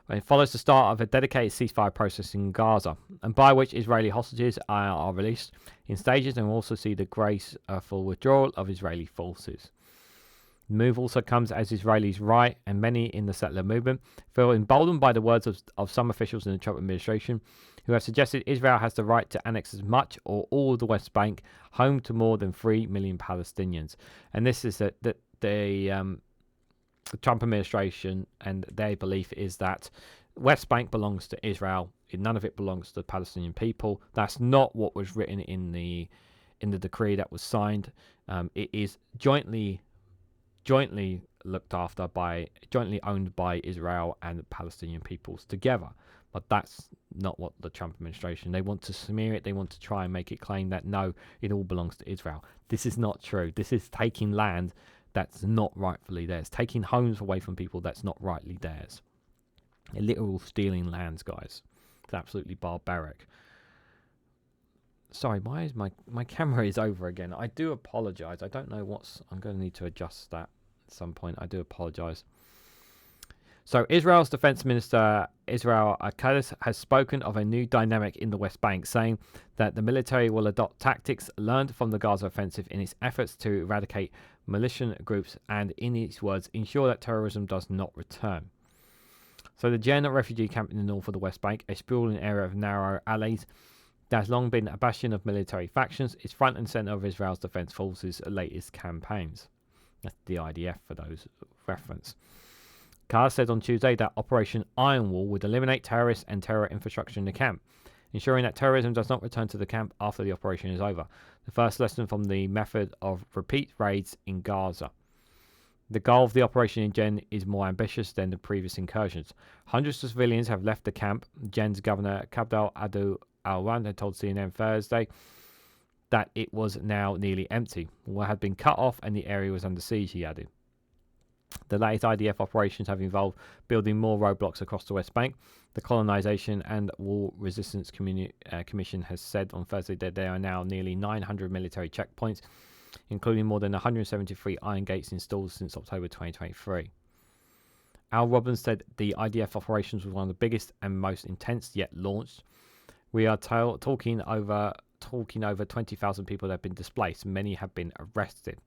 It follows the start of a dedicated ceasefire process in Gaza, and by which Israeli hostages are released in stages, and will also see the graceful withdrawal of Israeli forces. The move also comes as Israelis right, and many in the settler movement feel emboldened by the words of some officials in the Trump administration, who have suggested Israel has the right to annex as much or all of the West Bank, home to more than 3 million Palestinians. And this is that the Trump administration and their belief is that West Bank belongs to Israel. None of it belongs to the Palestinian people. That's not what was written in the decree that was signed. It is jointly looked after jointly owned by Israel and the Palestinian peoples together. But that's not what the Trump administration, they want to smear it. They want to try and make it claim that no, it all belongs to Israel. This is not true. This is taking land that's not rightfully theirs, taking homes away from people that's not rightly theirs. A literal stealing lands, guys. It's absolutely barbaric. Sorry, why is my camera is over again? I do apologize. I don't know I'm going to need to adjust that at some point. I do apologize. So Israel's defense minister, Israel Katz, has spoken of a new dynamic in the West Bank, saying that the military will adopt tactics learned from the Gaza offensive in its efforts to eradicate militant groups and, in its words, ensure that terrorism does not return. So the Jen refugee camp in the north of the West Bank, a sprawling area of narrow alleys that has long been a bastion of military factions, is front and centre of Israel's defence forces' latest campaigns. That's the IDF for those reference. Carr said on Tuesday that Operation Iron Wall would eliminate terrorists and terror infrastructure in the camp, ensuring that terrorism does not return to the camp after the operation is over. The first lesson from the method of repeat raids in Gaza. The goal of the operation in Jen is more ambitious than the previous incursions. Hundreds of civilians have left the camp. Jen's governor, Kabdal Adu Al-Wan, had told CNN Thursday that it was now nearly empty. What had been cut off and the area was under siege, he added. The latest IDF operations have involved building more roadblocks across the West Bank. The Colonization and War Resistance Commission has said on Thursday that there are now nearly 900 military checkpoints, including more than 173 iron gates installed since October 2023. Al Robbins said the IDF operations was one of the biggest and most intense yet launched. We are talking over 20,000 people that have been displaced. Many have been arrested.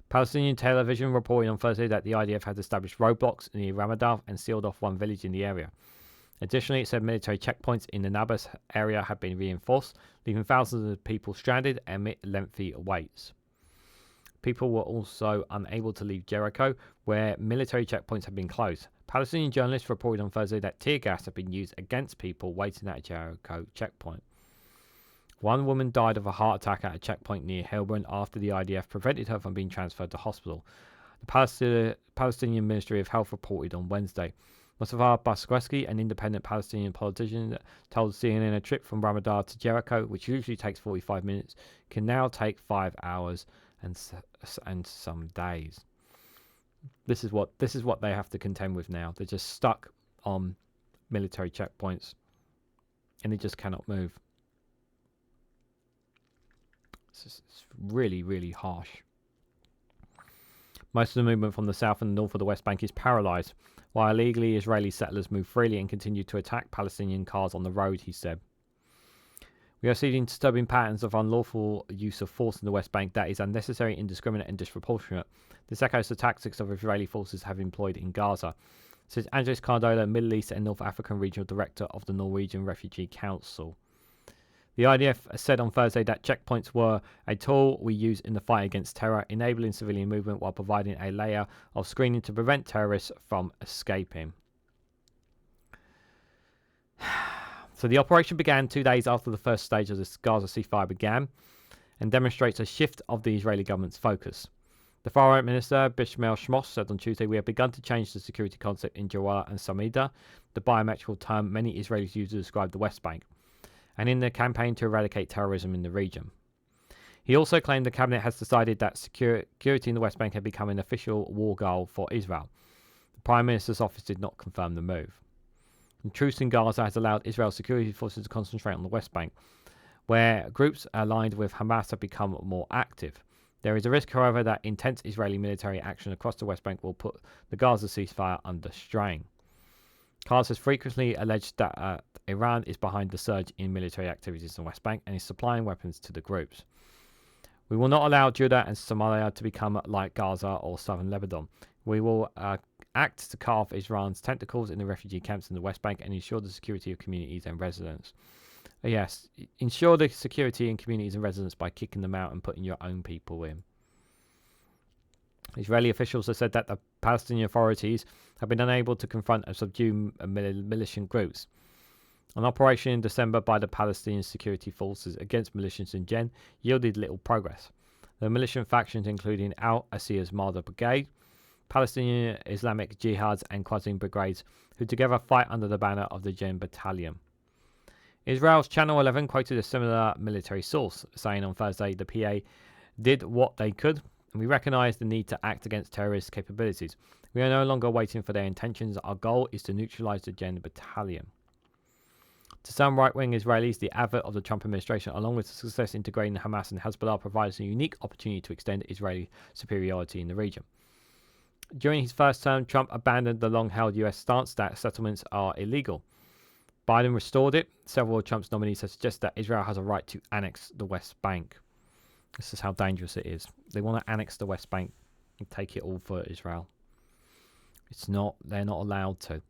Palestinian television reported on Thursday that the IDF had established roadblocks near Ramadan and sealed off one village in the area. Additionally, it said military checkpoints in the Nablus area have been reinforced, leaving thousands of people stranded amid lengthy waits. People were also unable to leave Jericho, where military checkpoints have been closed. Palestinian journalists reported on Thursday that tear gas had been used against people waiting at a Jericho checkpoint. One woman died of a heart attack at a checkpoint near Hebron after the IDF prevented her from being transferred to hospital. The Palestinian Ministry of Health reported on Wednesday. Mustafa Baskreski, an independent Palestinian politician, told CNN a trip from Ramadan to Jericho, which usually takes 45 minutes, can now take 5 hours and some days. This is what they have to contend with now. They're just stuck on military checkpoints, and they just cannot move. It's really, really harsh. Most of the movement from the south and the north of the West Bank is paralysed, while illegally Israeli settlers move freely and continue to attack Palestinian cars on the road, he said. We are seeing disturbing patterns of unlawful use of force in the West Bank that is unnecessary, indiscriminate, and disproportionate. This echoes the tactics of Israeli forces have employed in Gaza, says Andres Cardola, Middle East and North African Regional Director of the Norwegian Refugee Council. The IDF said on Thursday that checkpoints were a tool we use in the fight against terror, enabling civilian movement while providing a layer of screening to prevent terrorists from escaping. So the operation began 2 days after the first stage of the Gaza ceasefire began and demonstrates a shift of the Israeli government's focus. The far-right minister, Bishmael Shmos, said on Tuesday, "We have begun to change the security concept in Jawara and Samida, the biometrical term many Israelis use to describe the West Bank, and in the campaign to eradicate terrorism in the region." He also claimed the cabinet has decided that security in the West Bank had become an official war goal for Israel. The Prime Minister's office did not confirm the move. The truce in Gaza has allowed Israel's security forces to concentrate on the West Bank, where groups aligned with Hamas have become more active. There is a risk, however, that intense Israeli military action across the West Bank will put the Gaza ceasefire under strain. Kars has frequently alleged that Iran is behind the surge in military activities in the West Bank and is supplying weapons to the groups. "We will not allow Judah and Somalia to become like Gaza or southern Lebanon. We will act to cut off Iran's tentacles in the refugee camps in the West Bank and ensure the security of communities and residents." Yes, ensure the security in communities and residents by kicking them out and putting your own people in. Israeli officials have said that the Palestinian authorities have been unable to confront and subdue militant groups. An operation in December by the Palestinian security forces against militias in Jen yielded little progress. The militant factions, including Al-Asir's Marda Brigade, Palestinian Islamic Jihads and Qasim brigades, who together fight under the banner of the Jen Battalion. Israel's Channel 11 quoted a similar military source, saying on Thursday the PA did what they could, and we recognise the need to act against terrorist capabilities. We are no longer waiting for their intentions. Our goal is to neutralise the Jen Battalion. To some right-wing Israelis, the advent of the Trump administration, along with the success integrating Hamas and Hezbollah, provides a unique opportunity to extend Israeli superiority in the region. During his first term, Trump abandoned the long-held US stance that settlements are illegal. Biden restored it. Several of Trump's nominees have suggested that Israel has a right to annex the West Bank. This is how dangerous it is. They want to annex the West Bank and take it all for Israel. They're not allowed to.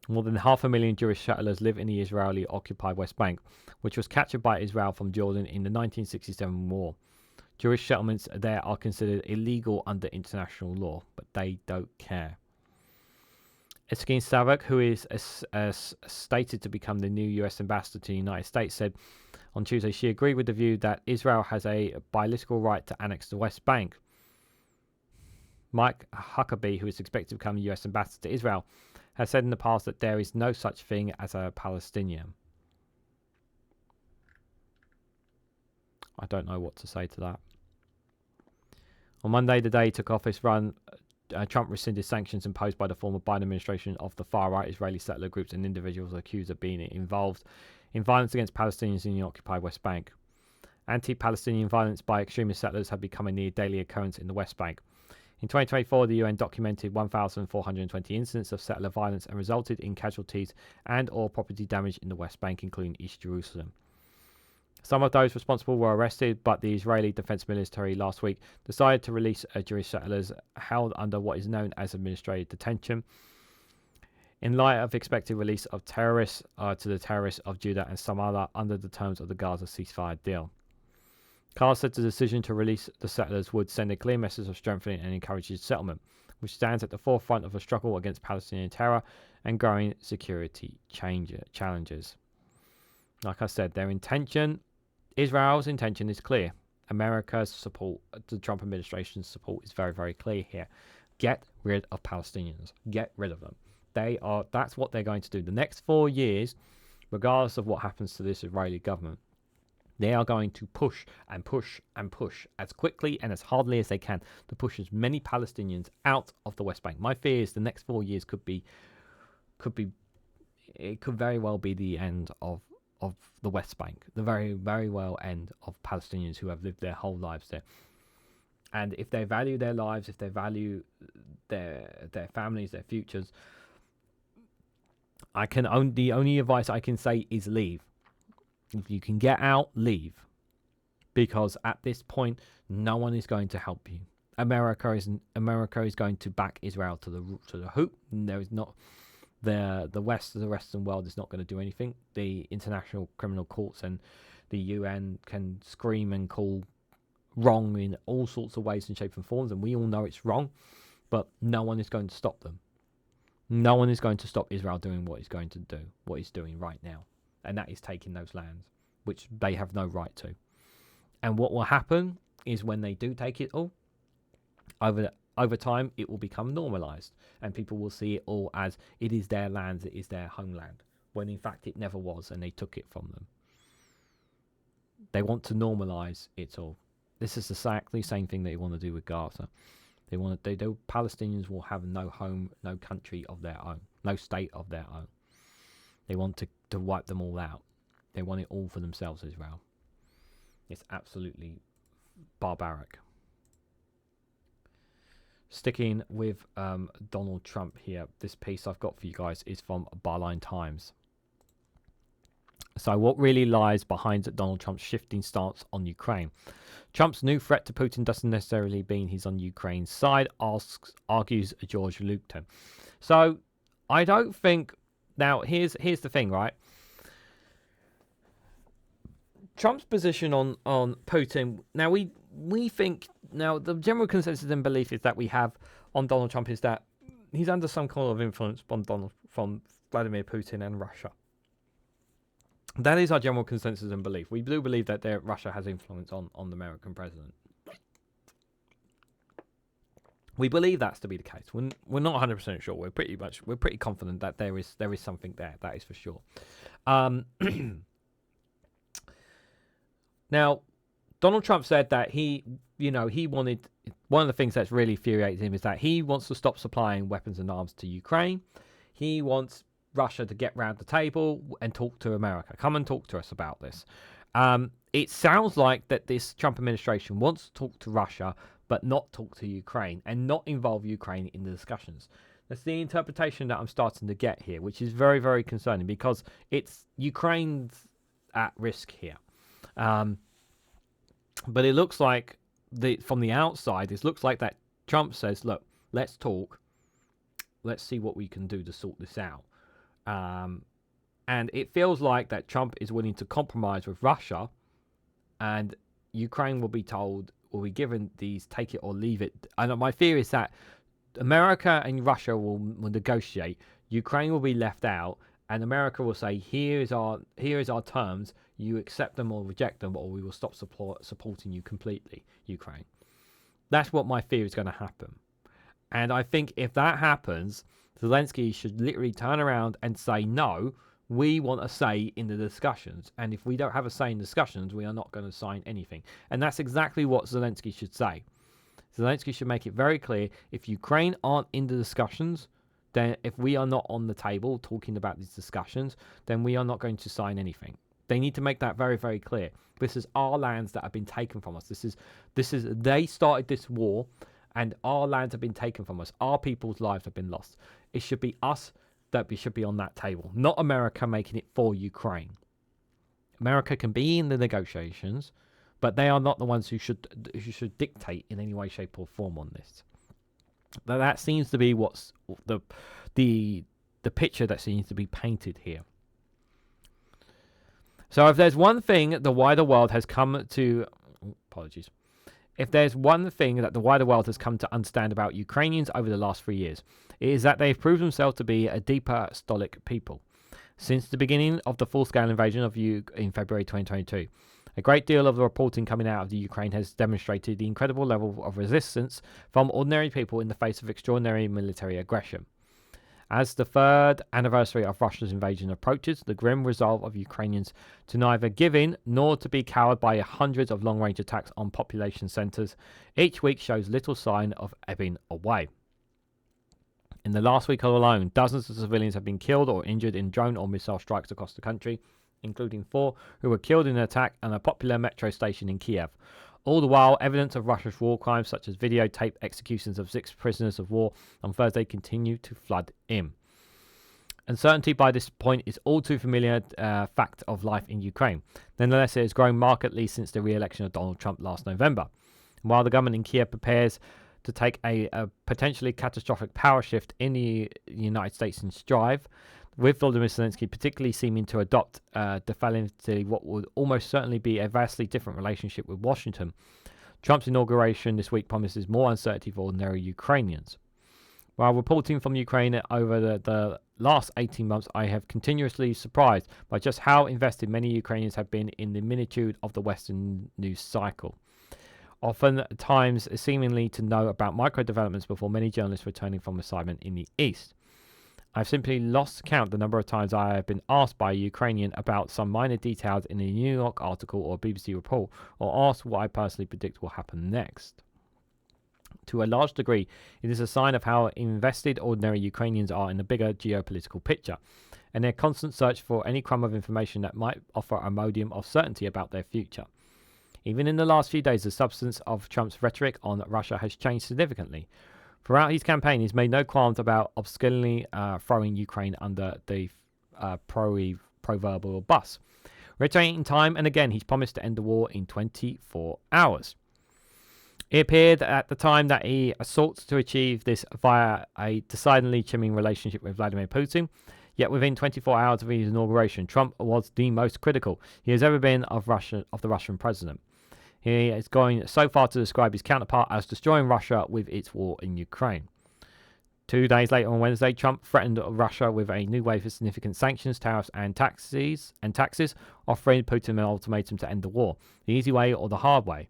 More than 500,000 Jewish settlers live in the Israeli-occupied West Bank, which was captured by Israel from Jordan in the 1967 war. Jewish settlements there are considered illegal under international law, but they don't care. Eskin Savak, who is stated to become the new US ambassador to the United States, said on Tuesday she agreed with the view that Israel has a bilateral right to annex the West Bank. Mike Huckabee, who is expected to become the US ambassador to Israel, has said in the past that there is no such thing as a Palestinian. I don't know what to say to that. On Monday, the day he took office, Trump rescinded sanctions imposed by the former Biden administration of the far-right Israeli settler groups and individuals accused of being involved in violence against Palestinians in the occupied West Bank. Anti-Palestinian violence by extremist settlers have become a near-daily occurrence in the West Bank. In 2024, the UN documented 1,420 incidents of settler violence and resulted in casualties and or property damage in the West Bank, including East Jerusalem. Some of those responsible were arrested, but the Israeli Defense Ministry last week decided to release Jewish settlers held under what is known as administrative detention in light of expected release of terrorists to the terrorists of Judah and Samaria under the terms of the Gaza ceasefire deal. Carr said the decision to release the settlers would send a clear message of strengthening and encouraging settlement, which stands at the forefront of a struggle against Palestinian terror and growing security challenges. Like I said, Israel's intention is clear. America's support, the Trump administration's support is very, very clear here. Get rid of Palestinians. Get rid of them. That's what they're going to do. The next 4 years, regardless of what happens to this Israeli government, they are going to push and push and push as quickly and as hardly as they can to push as many Palestinians out of the West Bank. My fear is the next 4 years could very well be the end of the West Bank, the very, very well end of Palestinians who have lived their whole lives there. And if they value their lives, if they value their families, their futures, the only advice I can say is leave. If you can get out, leave. Because at this point, no one is going to help you. America is going to back Israel to the hoop. There is not the Western world is not going to do anything. The international criminal courts and the UN can scream and call wrong in all sorts of ways and shapes and forms, and we all know it's wrong, but no one is going to stop them. No one is going to stop Israel doing what it's doing right now, and that is taking those lands, which they have no right to. And what will happen is when they do take it all, over time, it will become normalized, and people will see it all as it is their lands, it is their homeland, when in fact it never was, and they took it from them. They want to normalize it all. This is exactly the same thing they want to do with Gaza. Palestinians will have no home, no country of their own, no state of their own. They want to wipe them all out. They want it all for themselves, Israel. It's absolutely barbaric. Sticking with Donald Trump here, this piece I've got for you guys is from Byline Times. So what really lies behind Donald Trump's shifting stance on Ukraine? Trump's new threat to Putin doesn't necessarily mean he's on Ukraine's side, argues George Lupton. So I don't think... Now, here's the thing, right? Trump's position on Putin... Now, we think... Now, the general consensus and belief is that we have on Donald Trump is that he's under some kind of influence from Vladimir Putin and Russia. That is our general consensus and belief. We do believe that Russia has influence on the American president. We believe that's to be the case. We're not 100% sure. We're pretty confident that there is something there. That is for sure. Now, Donald Trump said that he wanted, one of the things that's really infuriated him is that he wants to stop supplying weapons and arms to Ukraine. He wants Russia to get round the table and talk to America. Come and talk to us about this. It sounds like that this Trump administration wants to talk to Russia, but not talk to Ukraine and not involve Ukraine in the discussions. That's the interpretation that I'm starting to get here, which is very, very concerning because it's Ukraine's at risk here. But it looks like from the outside, it looks like that Trump says, look, let's talk. Let's see what we can do to sort this out. And it feels like that Trump is willing to compromise with Russia, and Ukraine will be given these take it or leave it. And my fear is that America and Russia will negotiate. Ukraine will be left out, and America will say, here is our terms. You accept them or reject them, or we will stop supporting you completely, Ukraine. That's what my fear is going to happen. And I think if that happens, Zelensky should literally turn around and say, no, we want a say in the discussions. And if we don't have a say in discussions, we are not going to sign anything. And that's exactly what Zelensky should say. Zelensky should make it very clear, if Ukraine aren't in the discussions, then if we are not on the table talking about these discussions, then we are not going to sign anything. They need to make that very, very clear. This is our lands that have been taken from us. They started this war, and our lands have been taken from us. Our people's lives have been lost. It should be us that we should be on that table, not America making it for Ukraine. America can be in the negotiations, but they are not the ones who should dictate in any way, shape, or form on this. That seems to be what's the picture that seems to be painted here. So if there's one thing the wider world has come to... Apologies. If there's one thing that the wider world has come to understand about Ukrainians over the last 3 years, it is that they've proved themselves to be a deeper, stoic people. Since the beginning of the full-scale invasion of Ukraine in February 2022, a great deal of the reporting coming out of the Ukraine has demonstrated the incredible level of resistance from ordinary people in the face of extraordinary military aggression. As the third anniversary of Russia's invasion approaches, the grim resolve of Ukrainians to neither give in nor to be cowed by hundreds of long-range attacks on population centres each week shows little sign of ebbing away. In the last week alone, dozens of civilians have been killed or injured in drone or missile strikes across the country, including 4 who were killed in an attack on a popular metro station in Kyiv. All the while, evidence of Russia's war crimes, such as videotape executions of 6 prisoners of war on Thursday, continue to flood in. Uncertainty by this point is all too familiar fact of life in Ukraine. Nonetheless, it has grown markedly since the re-election of Donald Trump last November. And while the government in Kyiv prepares to take a potentially catastrophic power shift in the United States in strive, with Volodymyr Zelensky particularly seeming to adopt definitively what would almost certainly be a vastly different relationship with Washington, Trump's inauguration this week promises more uncertainty for ordinary Ukrainians. While reporting from Ukraine over the last 18 months, I have continuously surprised by just how invested many Ukrainians have been in the minitude of the Western news cycle. Often times seemingly to know about micro developments before many journalists returning from assignment in the East. I've simply lost count the number of times I have been asked by a Ukrainian about some minor details in a New York article or BBC report, or asked what I personally predict will happen next. To a large degree, it is a sign of how invested ordinary Ukrainians are in the bigger geopolitical picture, and their constant search for any crumb of information that might offer a modium of certainty about their future. Even in the last few days, the substance of Trump's rhetoric on Russia has changed significantly. Throughout his campaign, he's made no qualms about obscurely throwing Ukraine under the proverbial bus. Reiterating time and again, he's promised to end the war in 24 hours. It appeared at the time that he sought to achieve this via a decidedly chilling relationship with Vladimir Putin, yet within 24 hours of his inauguration, Trump was the most critical he has ever been of the Russian president. He is going so far to describe his counterpart as destroying Russia with its war in Ukraine. 2 days later on Wednesday, Trump threatened Russia with a new wave of significant sanctions, tariffs, and taxes, offering Putin an ultimatum to end the war, the easy way or the hard way.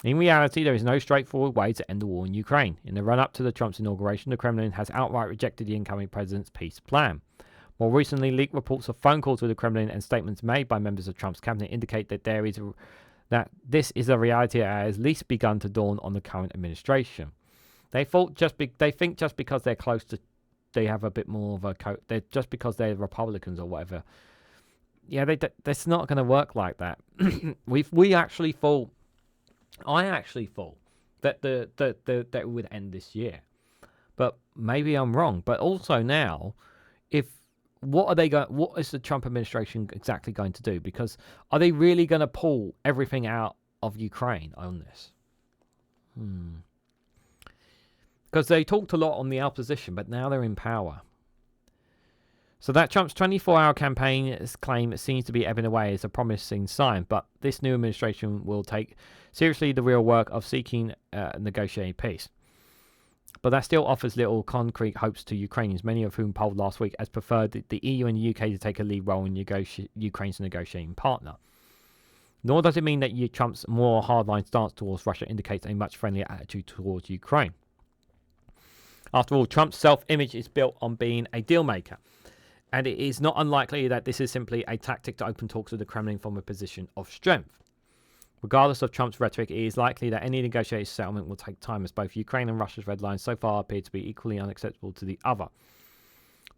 In reality, there is no straightforward way to end the war in Ukraine. In the run-up to Trump's inauguration, the Kremlin has outright rejected the incoming president's peace plan. More recently, leaked reports of phone calls with the Kremlin and statements made by members of Trump's cabinet indicate that this is a reality that has at least begun to dawn on the current administration. They think just because they're close to, they have a bit more of a just because they're Republicans or whatever. Yeah, that's not going to work like that. I actually thought that that it would end this year, but maybe I'm wrong. But also now, what is the Trump administration exactly going to do? Because are they really going to pull everything out of Ukraine on this? Because they talked a lot on the opposition, but now they're in power. So that Trump's 24-hour campaign claim seems to be ebbing away as a promising sign, but this new administration will take seriously the real work of seeking negotiating peace. But that still offers little concrete hopes to Ukrainians, many of whom polled last week as preferred the EU and the UK to take a lead role in Ukraine's negotiating partner. Nor does it mean that Trump's more hardline stance towards Russia indicates a much friendlier attitude towards Ukraine. After all, Trump's self-image is built on being a deal maker, and it is not unlikely that this is simply a tactic to open talks with the Kremlin from a position of strength. Regardless of Trump's rhetoric, it is likely that any negotiated settlement will take time, as both Ukraine and Russia's red lines so far appear to be equally unacceptable to the other.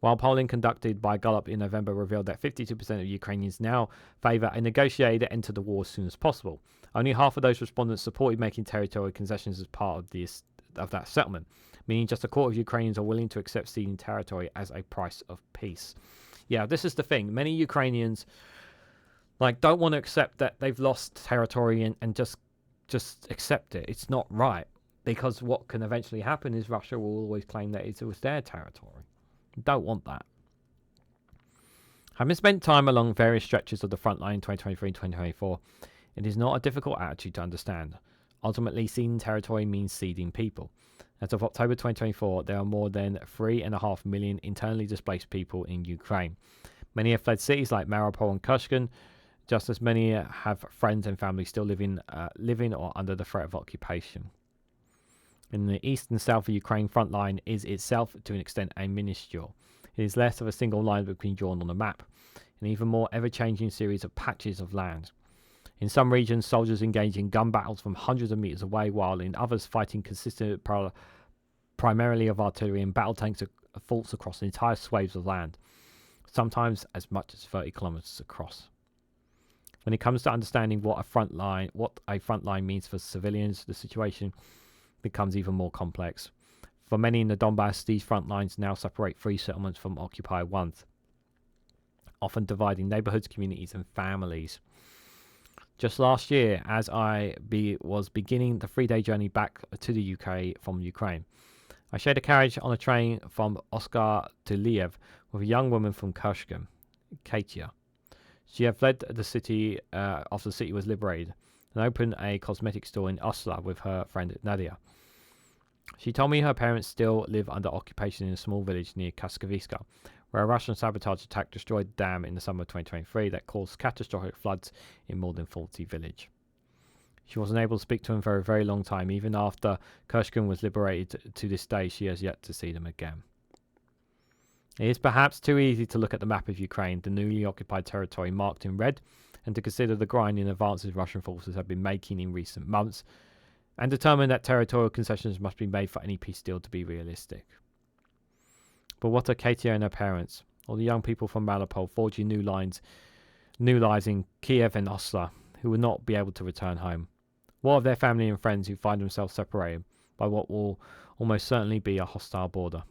While polling conducted by Gallup in November revealed that 52% of Ukrainians now favour a negotiated end to the war as soon as possible, only half of those respondents supported making territorial concessions as part of that settlement, meaning just a quarter of Ukrainians are willing to accept ceding territory as a price of peace. Yeah, this is the thing. Many Ukrainians don't want to accept that they've lost territory and just accept it. It's not right, because what can eventually happen is Russia will always claim that it was their territory. Don't want that. Having spent time along various stretches of the front line in 2023 and 2024, it is not a difficult attitude to understand. Ultimately, ceding territory means ceding people. As of October 2024, there are more than 3.5 million internally displaced people in Ukraine. Many have fled cities like Mariupol and Kherson. Just as many have friends and family still living or under the threat of occupation. In the east and south of Ukraine, front line is itself to an extent a minuscule. It is less of a single line being drawn on a map, an even more ever-changing series of patches of land. In some regions, soldiers engage in gun battles from hundreds of meters away, while in others, fighting consisted primarily of artillery and battle tanks falls across entire swathes of land, sometimes as much as 30 kilometers across. When it comes to understanding what a front line means for civilians, the situation becomes even more complex. For many in the Donbass, these front lines now separate free settlements from occupied ones, often dividing neighborhoods, communities, and families. Just last year, as I was beginning the 3-day journey back to the UK from Ukraine, I shared a carriage on a train from Oskar to Kyiv with a young woman from Kharkiv, Katia. She had fled the city after the city was liberated and opened a cosmetic store in Oslo with her friend Nadia. She told me her parents still live under occupation in a small village near Kaskaviska, where a Russian sabotage attack destroyed the dam in the summer of 2023 that caused catastrophic floods in more than 40 villages. She wasn't able to speak to them for a very long time. Even after Kharkiv was liberated, to this day she has yet to see them again. It is perhaps too easy to look at the map of Ukraine, the newly occupied territory marked in red, and to consider the grinding advances Russian forces have been making in recent months, and determine that territorial concessions must be made for any peace deal to be realistic. But what are Katia and her parents, or the young people from Mariupol forging new lives in Kyiv and Oslo, who will not be able to return home? What of their family and friends who find themselves separated by what will almost certainly be a hostile border?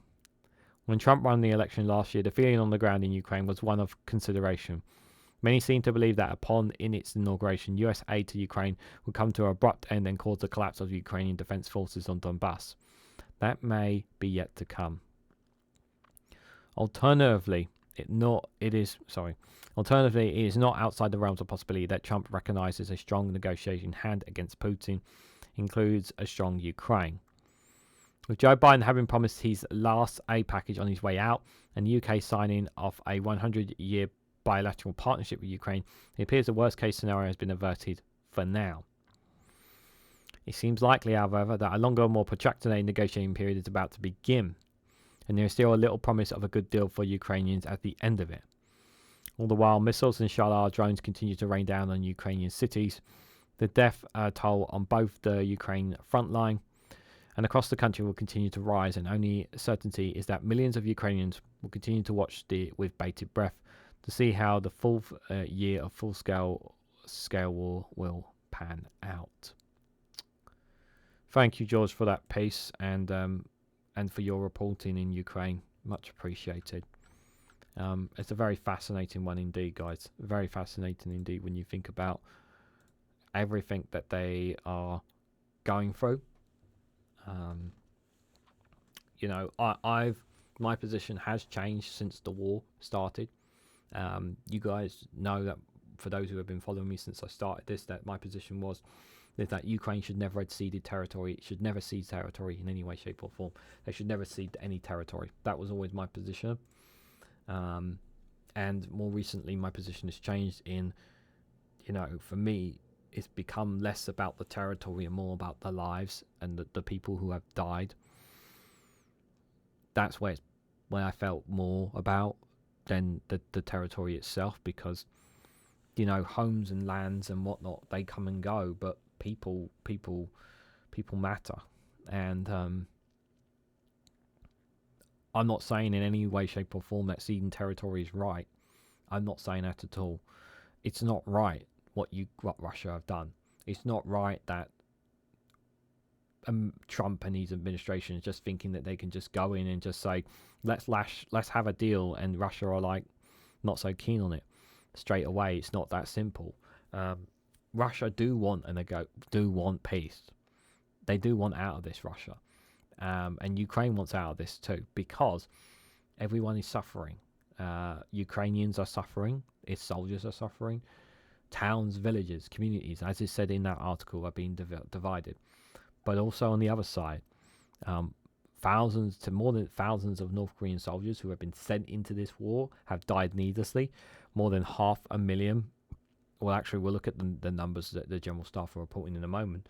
When Trump won the election last year, the feeling on the ground in Ukraine was one of consideration. Many seem to believe that upon its inauguration, US aid to Ukraine would come to an abrupt end and cause the collapse of the Ukrainian defense forces on Donbass. That may be yet to come. Alternatively, it is not outside the realms of possibility that Trump recognizes a strong negotiating hand against Putin includes a strong Ukraine. With Joe Biden having promised his last aid package on his way out and the UK signing off a 100-year bilateral partnership with Ukraine, it appears the worst case scenario has been averted for now. It seems likely, however, that a longer, more protracted negotiating period is about to begin, and there is still a little promise of a good deal for Ukrainians at the end of it. All the while, missiles and Shalar drones continue to rain down on Ukrainian cities. The death toll on both the Ukraine front line and across the country will continue to rise, and only certainty is that millions of Ukrainians will continue to watch with bated breath to see how the fourth year of full-scale war will pan out. Thank you, George, for that piece and for your reporting in Ukraine. Much appreciated. It's a very fascinating one indeed, guys. Very fascinating indeed when you think about everything that they are going through. My position has changed since the war started. You guys know that, for those who have been following me since I started this, that my position was that Ukraine should never have ceded territory. It should never cede territory in any way, shape or form. They should never cede any territory. That was always my position. And more recently, my position has changed in, for me, it's become less about the territory and more about the lives and the people who have died. That's where I felt more about than the territory itself, because homes and lands and whatnot, they come and go, but people matter. And I'm not saying in any way, shape or form that ceding territory is right. I'm not saying that at all. It's not right what Russia have done. It's not right that Trump and his administration is just thinking that they can just go in and just say, let's have a deal, and Russia are like not so keen on it straight away. It's not that simple. Russia do want peace. They do want out of this, Russia, and Ukraine wants out of this too, because everyone is suffering. Ukrainians are suffering. Its soldiers are suffering. Towns, villages, communities, as is said in that article, are being divided. But also on the other side, more than thousands of North Korean soldiers who have been sent into this war have died needlessly. More than 500,000. Well, actually, we'll look at the numbers that the General Staff are reporting in a moment.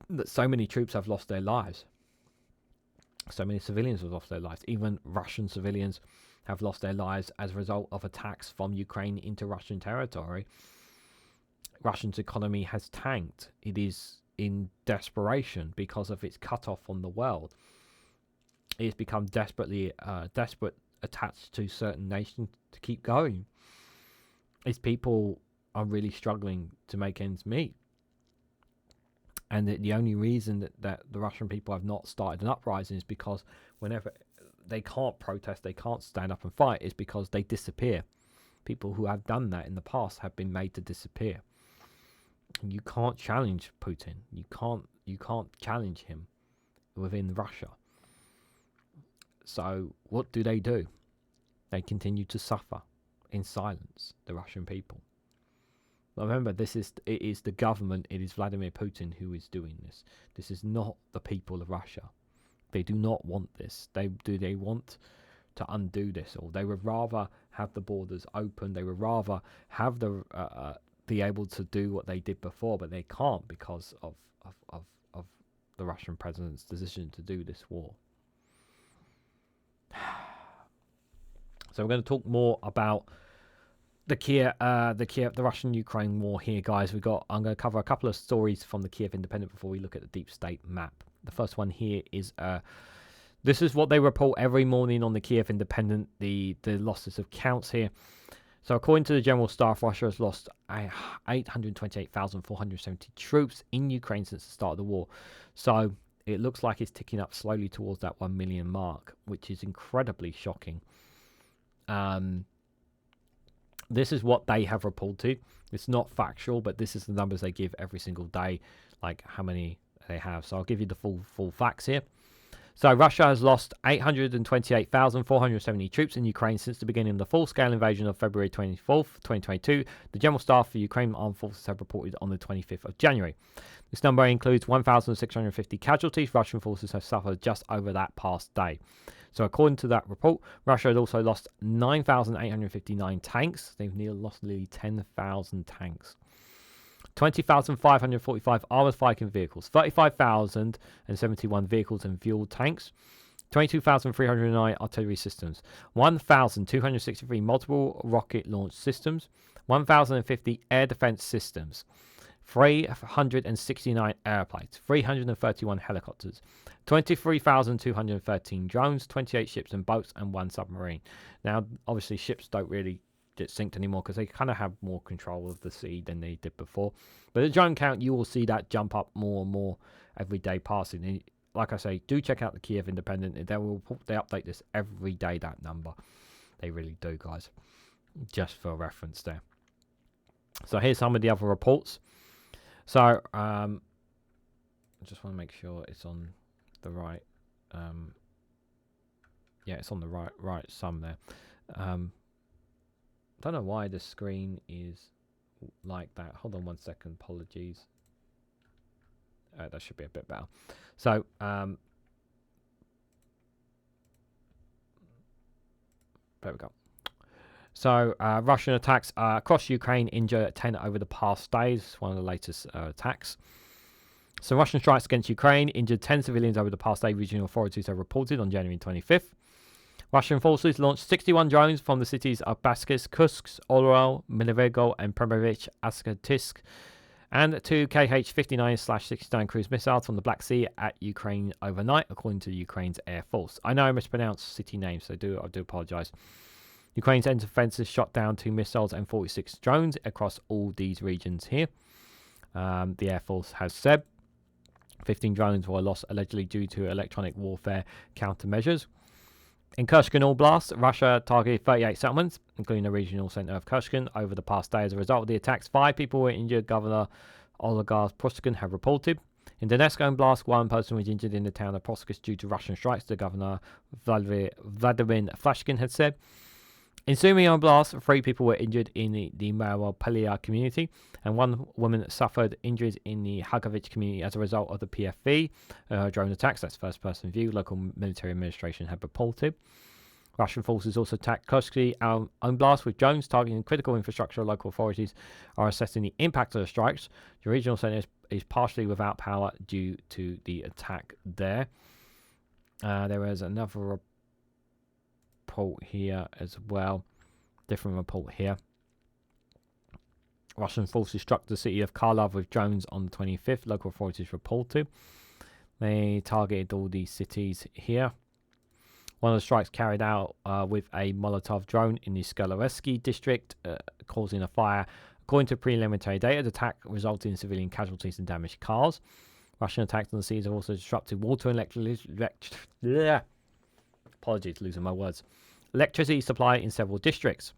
That so many troops have lost their lives. So many civilians have lost their lives. Even Russian civilians have lost their lives as a result of attacks from Ukraine into Russian territory. Russia's economy has tanked. It is in desperation because of its cutoff from the world. It has become desperate attached to certain nations to keep going. Its people are really struggling to make ends meet. And the only reason that the Russian people have not started an uprising is because whenever they can't protest, they can't stand up and fight, is because they disappear. People who have done that in the past have been made to disappear. You can't challenge Putin. You can't challenge him within Russia. So what do? They continue to suffer in silence, the Russian people. But remember, it is the government, it is Vladimir Putin who is doing this. This is not the people of Russia. They do not want this. They want to undo this, or they would rather have the borders open. They would rather have be able to do what they did before, but they can't because of the Russian president's decision to do this war. So we're going to talk more about the Russian-Ukraine war here, guys. I'm going to cover a couple of stories from the Kyiv Independent before we look at the deep state map. The first one here is this is what they report every morning on the Kyiv Independent, the losses of counts here. So according to the General Staff, Russia has lost 828,470 troops in Ukraine since the start of the war. So it looks like it's ticking up slowly towards that 1 million mark, which is incredibly shocking. This is what they have reported. It's not factual, but this is the numbers they give every single day, like how many they have. So I'll give you the full facts here. So Russia has lost 828,470 troops in Ukraine since the beginning of the full-scale invasion of February 24th, 2022. The General Staff for Ukraine Armed Forces have reported on the 25th of January. This number includes 1,650 casualties. Russian forces have suffered just over that past day. So according to that report, Russia had also lost 9,859 tanks. They've lost nearly 10,000 tanks. 20,545 armoured fighting vehicles, 35,071 vehicles and fuel tanks, 22,309 artillery systems, 1,263 multiple rocket launch systems, 1,050 air defence systems, 369 airplanes, 331 helicopters, 23,213 drones, 28 ships and boats, and 1 submarine. Now, obviously, ships don't really get synced anymore because they kind of have more control of the sea than they did before. But the drone count, you will see that jump up more and more every day passing. And like I say, do check out the Kyiv Independent. They update this every day, that number. They really do, guys. Just for reference there. So here's some of the other reports. So I just want to make sure it's on the right. Yeah, it's on the right sum there. Don't know why the screen is like that. Hold on one second. Apologies. That should be a bit better. So there we go. So Russian attacks across Ukraine injure 10 over the past days. One of the latest attacks. So Russian strikes against Ukraine injured 10 civilians over the past day, regional authorities have reported on January 25th. Russian forces launched 61 drones from the cities of Baskis, Kursk, Orel, Milivego, and Primovic-Asketisk, and 2 Kh-59/69 cruise missiles from the Black Sea at Ukraine overnight, according to Ukraine's Air Force. I know I mispronounced city names, so I do apologise. Ukraine's air defences shot down 2 missiles and 46 drones across all these regions here. The Air Force has said 15 drones were lost allegedly due to electronic warfare countermeasures. In Kherson Oblast, Russia targeted 38 settlements, including the regional centre of Kherson, over the past day. As a result of the attacks, 5 people were injured, Governor Olegar Proskin have reported. In Donetsk Oblast, 1 person was injured in the town of Proskus due to Russian strikes, the Governor Vladimir Flashkin had said. In Sumy Oblast, 3 people were injured in the Mariupolia community, and 1 woman suffered injuries in the Kharkiv community as a result of the PFV drone attacks. That's first-person view. Local military administration had reported. Russian forces also attacked Kursk Oblast with drones targeting critical infrastructure. Local authorities are assessing the impact of the strikes. The regional centre is partially without power due to the attack there. There is another report here as well. Different report here. Russian forces struck the city of Kharkiv with drones on the 25th. Local authorities reported. They targeted all these cities here. One of the strikes carried out with a Molotov drone in the Skoloresky district, causing a fire. According to preliminary data, the attack resulted in civilian casualties and damaged cars. Russian attacks on the seas have also disrupted water and apologies, losing my words. Electricity supply in several districts.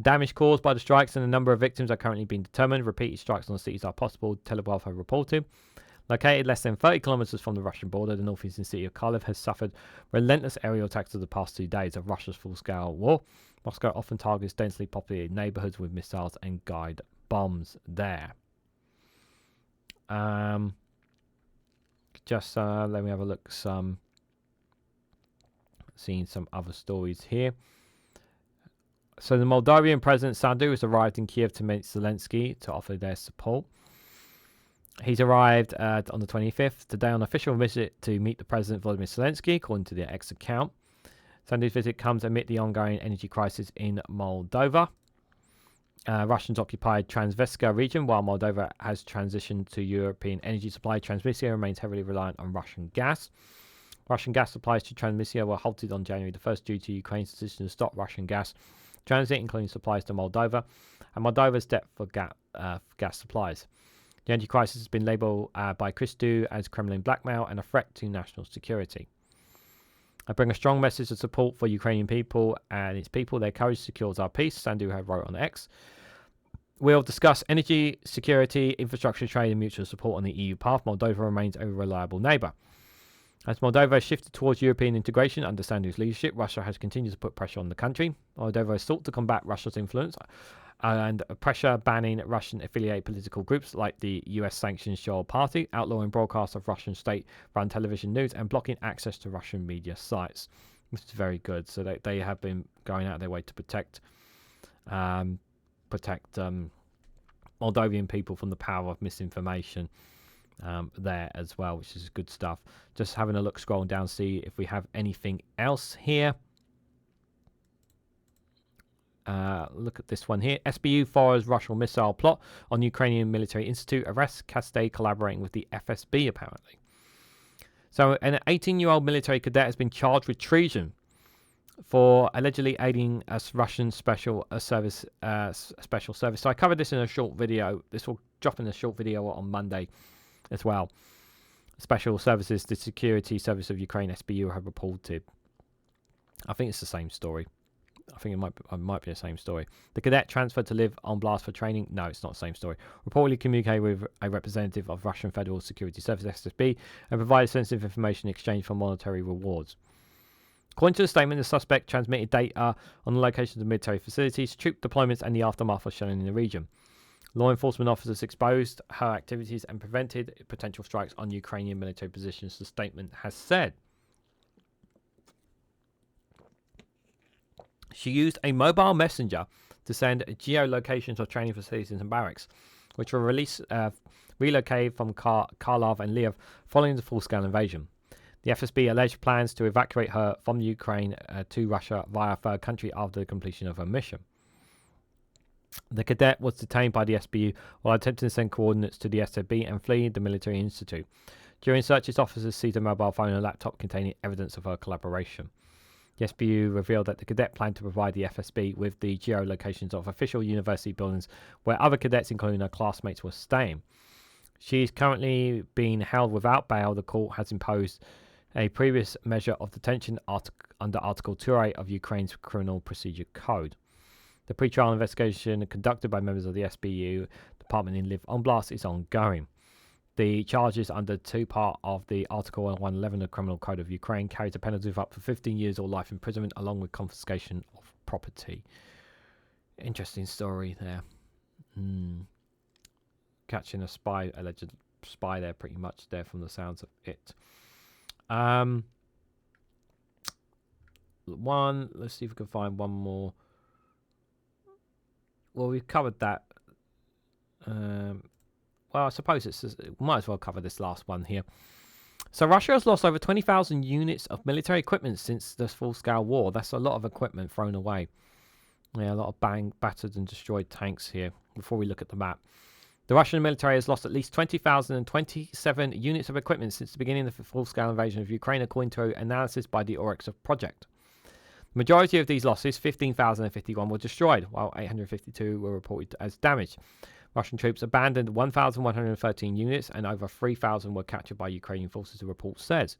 Damage caused by the strikes and the number of victims are currently being determined. Repeated strikes on the seas are possible, Telegraph have reported. Located less than 30 kilometers from the Russian border, the northeastern city of Kyiv has suffered relentless aerial attacks of the past 2 days of Russia's full-scale war. Moscow often targets densely populated neighborhoods with missiles and guide bombs there. Just let me have a look. Seeing some other stories here. So the Moldovan President Sandu has arrived in Kyiv to meet Zelensky to offer their support. He's arrived on the 25th today on an official visit to meet the President Volodymyr Zelensky, according to their X account. Sandu's visit comes amid the ongoing energy crisis in Moldova. Russians occupied Transnistria region, while Moldova has transitioned to European energy supply. Transnistria remains heavily reliant on Russian gas. Russian gas supplies to Transnistria were halted on January the 1st due to Ukraine's decision to stop Russian gas transit, including supplies to Moldova, and Moldova's debt for gas supplies. The energy crisis has been labelled by Christou as Kremlin blackmail and a threat to national security. I bring a strong message of support for Ukrainian people and its people. Their courage secures our peace, Sandu wrote on X. We'll discuss energy, security, infrastructure, trade and mutual support on the EU path. Moldova remains a reliable neighbour. As Moldova has shifted towards European integration under Sandu's leadership, Russia has continued to put pressure on the country. Moldova has sought to combat Russia's influence and pressure banning Russian-affiliated political groups like the US-sanctioned Shoal Party, outlawing broadcasts of Russian state-run television news, and blocking access to Russian media sites. This is very good. So they have been going out of their way to protect Moldovan people from the power of misinformation. There as well, which is good stuff. Just having a look, scrolling down, see if we have anything else here. Look at this one here. SBU follows Russian missile plot on Ukrainian military institute. Arrests cadet collaborating with the FSB, apparently. So an 18-year-old military cadet has been charged with treason for allegedly aiding a Russian special service. So I covered this in a short video. This will drop in a short video on Monday as well. Special Services, the Security Service of Ukraine, SBU, have reported. I think it's the same story. I think it might be the same story. The cadet transferred to live on blast for training. No, it's not the same story. Reportedly communicated with a representative of Russian Federal Security Service, SSB, and provided sensitive information in exchange for monetary rewards. According to the statement, the suspect transmitted data on the locations of military facilities, troop deployments, and the aftermath of shelling in the region. Law enforcement officers exposed her activities and prevented potential strikes on Ukrainian military positions, the statement has said. She used a mobile messenger to send geolocations of training facilities and barracks, which were relocated from Kharkiv and Lviv following the full-scale invasion. The FSB alleged plans to evacuate her from Ukraine to Russia via a third country after the completion of her mission. The cadet was detained by the SBU while attempting to send coordinates to the SFB and flee the military institute. During searches, officers seized a mobile phone and a laptop containing evidence of her collaboration. The SBU revealed that the cadet planned to provide the FSB with the geolocations of official university buildings where other cadets, including her classmates, were staying. She is currently being held without bail. The court has imposed a previous measure of detention under Article 2A of Ukraine's Criminal Procedure Code. The pre-trial investigation conducted by members of the SBU department in Lviv Oblast is ongoing. The charges under 2 part of the Article 111 of the Criminal Code of Ukraine carries a penalty of up to 15 years or life imprisonment along with confiscation of property. Interesting story there. Catching a spy, alleged spy there pretty much there from the sounds of it. Let's see if we can find one more. Well, we've covered that. Well, I suppose might as well cover this last one here. So Russia has lost over 20,000 units of military equipment since the full-scale war. That's a lot of equipment thrown away. Yeah, a lot of battered and destroyed tanks here. Before we look at the map, the Russian military has lost at least 20,027 units of equipment since the beginning of the full-scale invasion of Ukraine, according to analysis by the Oryx project. The majority of these losses, 15,051, were destroyed, while 852 were reported as damaged. Russian troops abandoned 1,113 units and over 3,000 were captured by Ukrainian forces, the report says.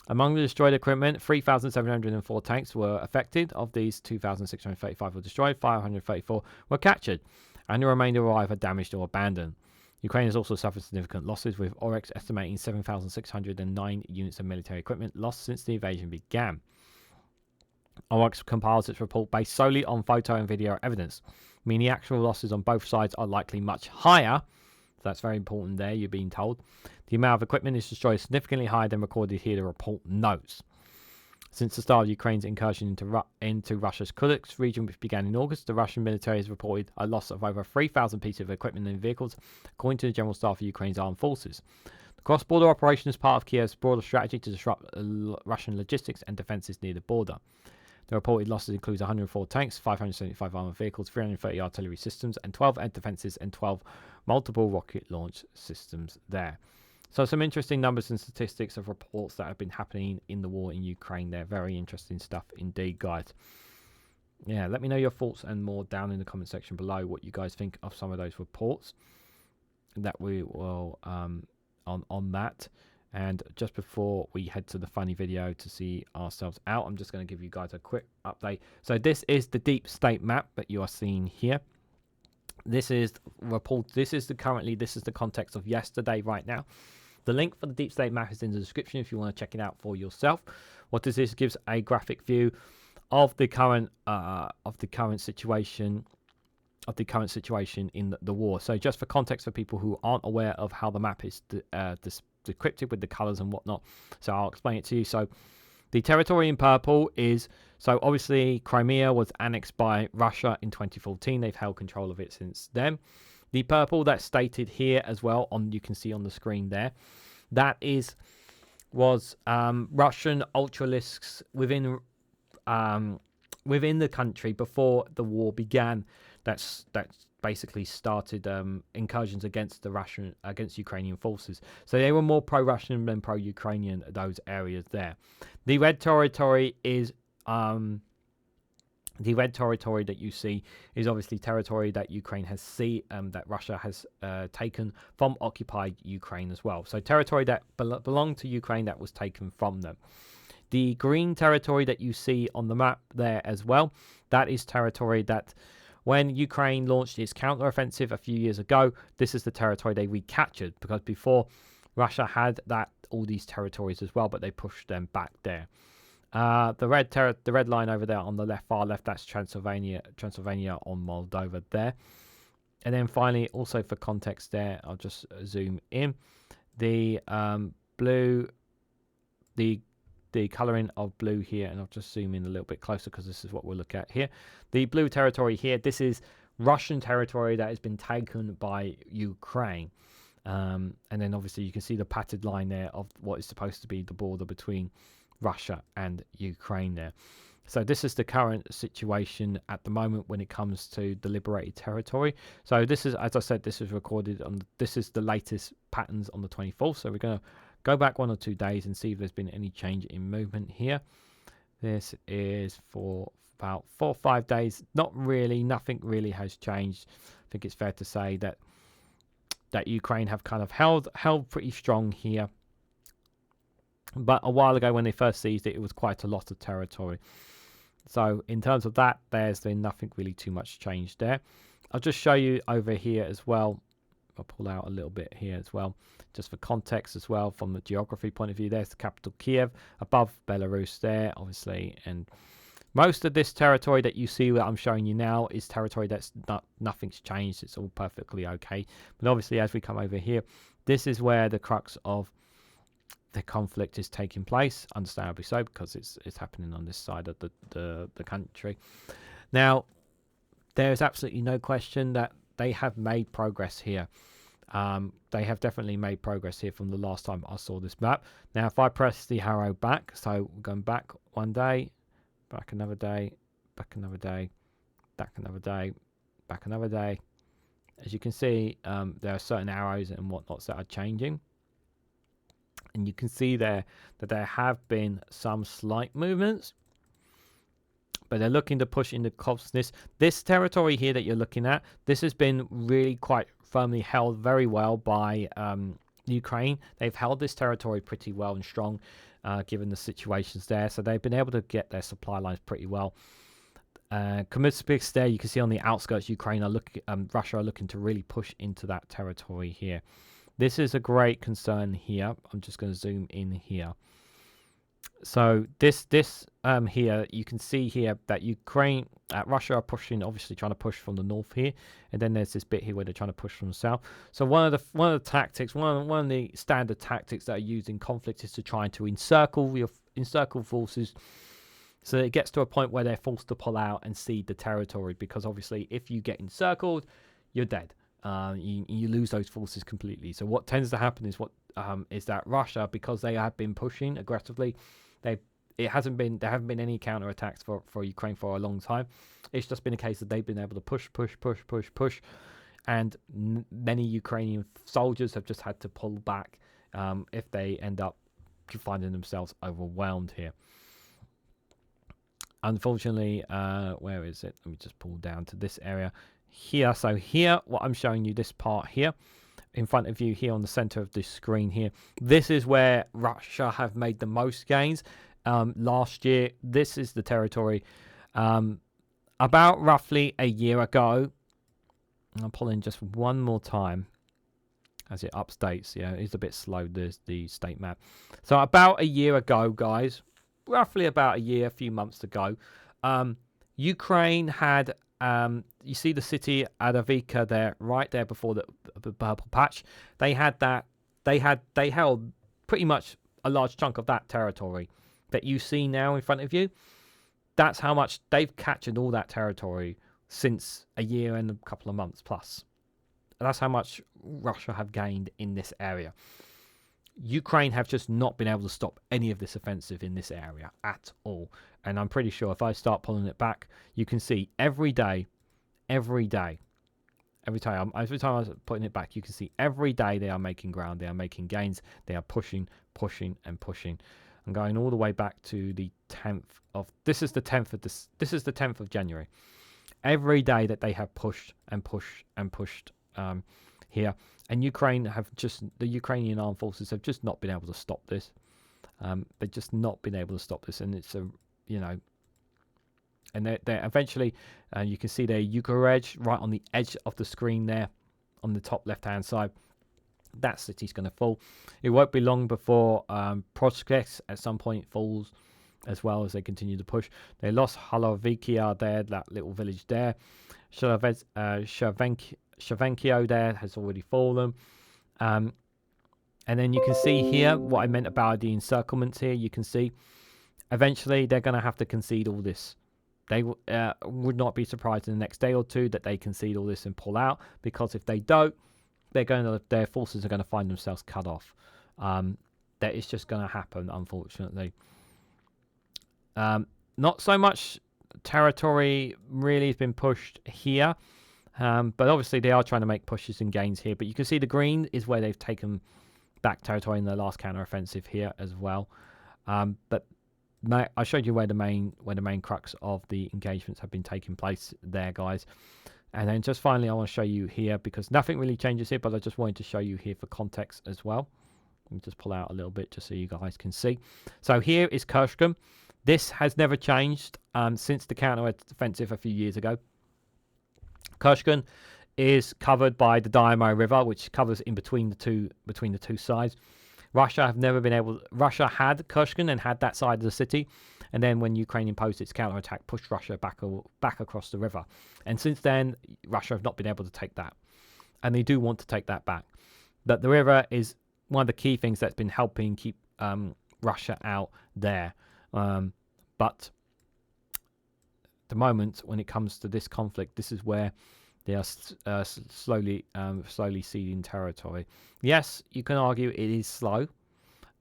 Among the destroyed equipment, 3,704 tanks were affected. Of these, 2,635 were destroyed, 534 were captured, and the remainder were either damaged or abandoned. Ukraine has also suffered significant losses, with Oryx estimating 7,609 units of military equipment lost since the invasion began. Oryx compiles its report based solely on photo and video evidence, meaning the actual losses on both sides are likely much higher. So that's very important there, you're being told. The amount of equipment is destroyed significantly higher than recorded here, the report notes. Since the start of Ukraine's incursion into Russia's Kursk region, which began in August, the Russian military has reported a loss of over 3,000 pieces of equipment and vehicles, according to the General Staff of Ukraine's armed forces. The cross-border operation is part of Kyiv's broader strategy to disrupt Russian logistics and defences near the border. The reported losses include 104 tanks, 575 armoured vehicles, 330 artillery systems, and 12 air defences and 12 multiple rocket launch systems there. So some interesting numbers and statistics of reports that have been happening in the war in Ukraine there. Very interesting stuff indeed, guys. Yeah, let me know your thoughts and more down in the comment section below, what you guys think of some of those reports that we will on that. And just before we head to the funny video to see ourselves out, I'm just going to give you guys a quick update. So this is the deep state map that you are seeing here. This is report. This is the context of yesterday right now. The link for the deep state map is in the description if you want to check it out for yourself. What does this gives a graphic view of the current situation in the war. So just for context for people who aren't aware of how the map is decrypted with the colors and whatnot, so I'll explain it to you. So the territory in purple is, so obviously Crimea was annexed by Russia in 2014. They've held control of it since then. The purple that's stated here as well, you can see on the screen there, that was Russian ultralists within the country before the war began. That's basically started incursions against Ukrainian forces. So they were more pro-Russian than pro-Ukrainian, those areas there. The red territory is the red territory that you see is obviously territory that Ukraine has that Russia has taken from occupied Ukraine as well. So territory that belonged to Ukraine that was taken from them. The green territory that you see on the map there as well, that is territory that when Ukraine launched its counteroffensive a few years ago, this is the territory they recaptured, because before Russia had all these territories as well, but they pushed them back there. The red line over there on the far left, that's Transylvania on Moldova there. And then finally, also for context there, I'll just zoom in. The blue, the colouring of blue here, and I'll just zoom in a little bit closer because this is what we'll look at here. The blue territory here, this is Russian territory that has been taken by Ukraine. And then obviously you can see the patted line there of what is supposed to be the border between Russia and Ukraine there. So this is the current situation at the moment when it comes to the liberated territory. So this is, as I said, this is recorded on, this is the latest patterns on the 24th. So we're going to go back 1 or 2 days and see if there's been any change in movement here. This is for about 4 or 5 days. Not really, nothing really has changed. I think it's fair to say that Ukraine have kind of held pretty strong here. But a while ago when they first seized it, it was quite a lot of territory. So in terms of that, there's been nothing really too much changed there. I'll just show you over here as well. I'll pull out a little bit here as well, just for context as well from the geography point of view. There's the capital Kyiv, above Belarus there, obviously. And most of this territory that you see that I'm showing you now is territory that's nothing's changed. It's all perfectly okay. But obviously, as we come over here, this is where the crux of the conflict is taking place, understandably so, because it's happening on this side of the country. Now, there's absolutely no question that they have made progress here. They have definitely made progress here from the last time I saw this map. Now, if I press the arrow back, so we're going back 1 day, back another day, back another day, back another day, back another day. As you can see, there are certain arrows and whatnots that are changing. And you can see there that there have been some slight movements. but they're looking to push into Portsmouth. This territory here that you're looking at, this has been really quite firmly held very well by Ukraine. They've held this territory pretty well and strong, given the situations there. So they've been able to get their supply lines pretty well. Kharkiv there, you can see on the outskirts, Russia are looking to really push into that territory here. This is a great concern here. I'm just going to zoom in here. So this here, you can see here that Russia are pushing, obviously trying to push from the north here, and then there's this bit here where they're trying to push from the south. So one of the tactics, one of the standard tactics that are used in conflict is to try to encircle forces, so it gets to a point where they're forced to pull out and cede the territory, because obviously if you get encircled, you're dead. You lose those forces completely. So what tends to happen is that Russia, because they have been pushing aggressively, there haven't been any counterattacks for Ukraine for a long time. It's just been a case that they've been able to push, and many Ukrainian soldiers have just had to pull back if they end up finding themselves overwhelmed here. Unfortunately, where is it? Let me just pull down to this area here. So here, what I'm showing you, this part here in front of you here on the center of this screen here, this is where Russia have made the most gains. Last year, this is the territory. About roughly a year ago, I'll pull in just one more time as it updates. Yeah, it's a bit slow, the state map. So about a year ago, guys, roughly about a few months ago, Ukraine had, you see the city Adavika there, right there before the purple patch. They held pretty much a large chunk of that territory that you see now in front of you. That's how much they've captured all that territory since a year and a couple of months plus. That's how much Russia have gained in this area. Ukraine have just not been able to stop any of this offensive in this area at all. And I'm pretty sure if I start pulling it back, you can see every time I was putting it back, you can see every day they are making ground, they are making gains, they are pushing. I'm going all the way back to the 10th of, this is the 10th of January. Every day that they have pushed here, and the Ukrainian armed forces have just not been able to stop this. They've just not been able to stop this, and it's and they're eventually, you can see their Ukarej right on the edge of the screen there, on the top left-hand side. That city's going to fall. It won't be long before Portsmouth at some point falls, as well as they continue to push. They lost Halovikia there, that little village there. Shavenkio there has already fallen. And then you can see here what I meant about the encirclements here. You can see eventually they're going to have to concede all this. They would not be surprised in the next day or two that they concede all this and pull out, because if they don't, their forces are going to find themselves cut off. That is just going to happen, unfortunately. Not so much territory really has been pushed here, but obviously they are trying to make pushes and gains here. But you can see the green is where they've taken back territory in the last counter-offensive here as well. But I showed you where the main crux of the engagements have been taking place there, guys. And then just finally, I want to show you here, because nothing really changes here, but I just wanted to show you here for context as well. Let me just pull out a little bit just so you guys can see. So here is Kharkiv. This has never changed since the counter-offensive a few years ago. Kharkiv is covered by the Dynamo River, which covers in between the two sides. Russia had Kharkiv and had that side of the city, and then when Ukraine imposed its counterattack, pushed Russia back across the river. And since then, Russia have not been able to take that, and they do want to take that back. But the river is one of the key things that's been helping keep Russia out there. But at the moment, when it comes to this conflict, this is where they are slowly ceding territory. Yes, you can argue it is slow,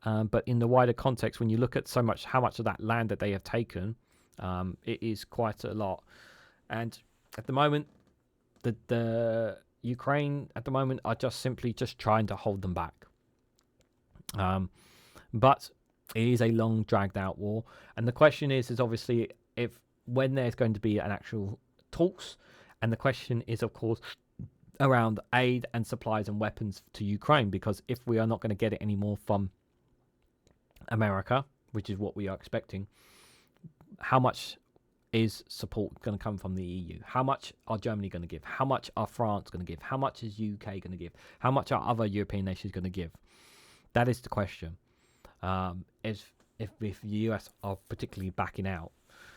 but in the wider context, when you look at how much of that land that they have taken, it is quite a lot. And at the moment, the Ukraine at the moment are simply trying to hold them back. But it is a long, dragged out war, and the question is obviously, if when there's going to be an actual talks. And the question is, of course, around aid and supplies and weapons to Ukraine, because if we are not going to get it anymore from America, which is what we are expecting, how much is support going to come from the EU? How much are Germany going to give? How much are France going to give? How much is UK going to give? How much are other European nations going to give? That is the question. If the US are particularly backing out,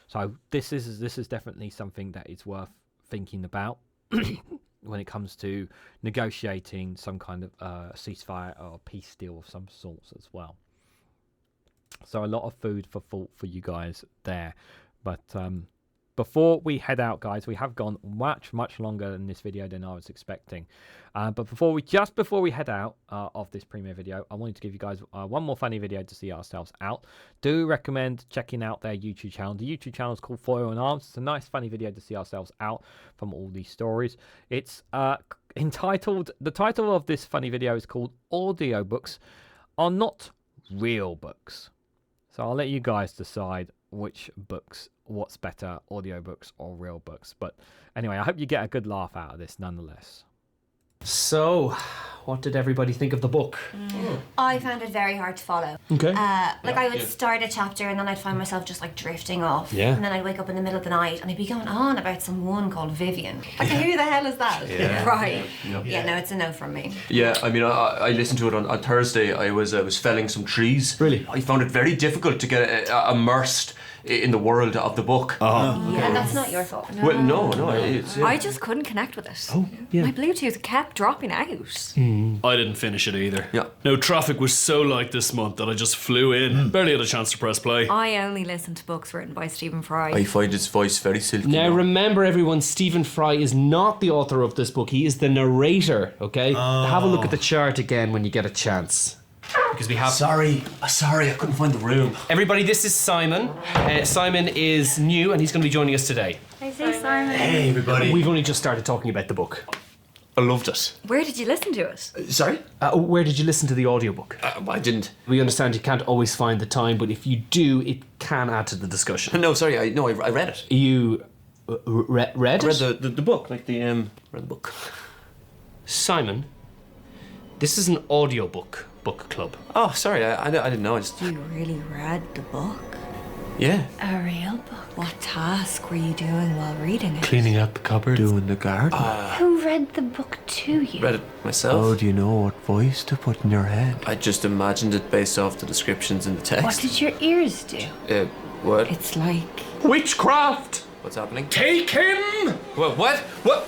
so this is definitely something that is worth thinking about when it comes to negotiating some kind of ceasefire or peace deal of some sorts as well. So a lot of food for thought for you guys there. But before we head out, guys, we have gone much longer in this video than I was expecting. But before we head out of this premiere video, I wanted to give you guys one more funny video to see ourselves out. Do recommend checking out their YouTube channel. The YouTube channel is called Foil and Arms. It's a nice funny video to see ourselves out from all these stories. It's entitled, the title of this funny video is called Audiobooks Are Not Real Books. So I'll let you guys decide which books, what's better, audiobooks or real books. But anyway, I hope you get a good laugh out of this nonetheless. So, what did everybody think of the book? I found it very hard to follow. Okay. I would start a chapter and then I'd find myself just like drifting off. Yeah. And then I'd wake up in the middle of the night and I'd be going on about someone called Vivian. Like, who the hell is that? Yeah. Right. Yeah, no, it's a no from me. Yeah, I mean, I listened to it on Thursday. I was felling some trees. Really? I found it very difficult to get immersed in the world of the book. Yeah, that's not your fault. Well, no, it's... Yeah. I just couldn't connect with it. Oh, yeah. My Bluetooth kept dropping out. I didn't finish it either. Yeah. No, traffic was so light this month that I just flew in. Barely had a chance to press play. I only listen to books written by Stephen Fry. I find his voice very silky. Now remember, everyone, Stephen Fry is not the author of this book. He is the narrator, okay? Have a look at the chart again when you get a chance. Because we have... Sorry, I couldn't find the room. Everybody, this is Simon. Simon is new and he's going to be joining us today. I see Simon. Hey, everybody. We've only just started talking about the book. I loved it. Where did you listen to it? Sorry? Where did you listen to the audiobook? I didn't. We understand you can't always find the time, but if you do, it can add to the discussion. No, sorry, I read it. You read I read it? the book, like the, read the book. Simon, this is an audiobook book club. Oh, sorry, I didn't know, You really read the book? Yeah. A real book? What task were you doing while reading it? Cleaning out the cupboard. Doing the garden. Who read the book to you? Read it myself. Do you know what voice to put in your head? I just imagined it based off the descriptions in the text. What did your ears do? What? It's like... Witchcraft! What's happening? Take him! What?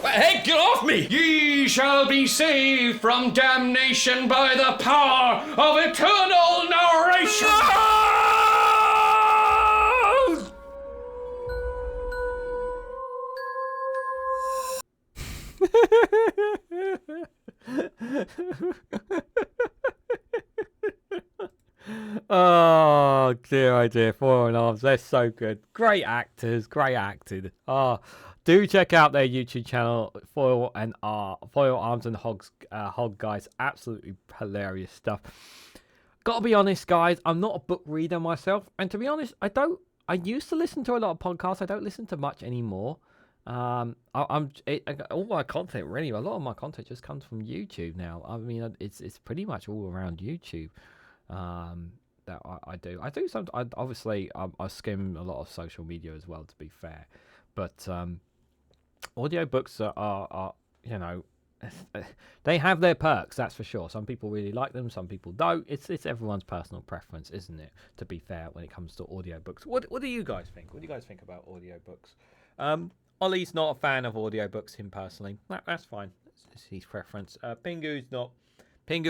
Hey, get off me! Ye shall be saved from damnation by the power of eternal narration! Oh dear, Foil and Arms, they're so good. Great actors, great acted. Do check out their YouTube channel, Foil Arms and Hog guys. Absolutely hilarious stuff. Gotta be honest, guys, I'm not a book reader myself, and to be honest, I used to listen to a lot of podcasts. I don't listen to much anymore. All my content, really, a lot of my content just comes from YouTube now. I mean, it's pretty much all around YouTube. That I do. I skim a lot of social media as well, to be fair. But audiobooks are you know, they have their perks, that's for sure. Some people really like them, some people don't. It's everyone's personal preference, isn't it? To be fair, when it comes to audiobooks. What do you guys think? What do you guys think about audiobooks? Ollie's not a fan of audiobooks, him personally. That's fine. It's his preference. Pingu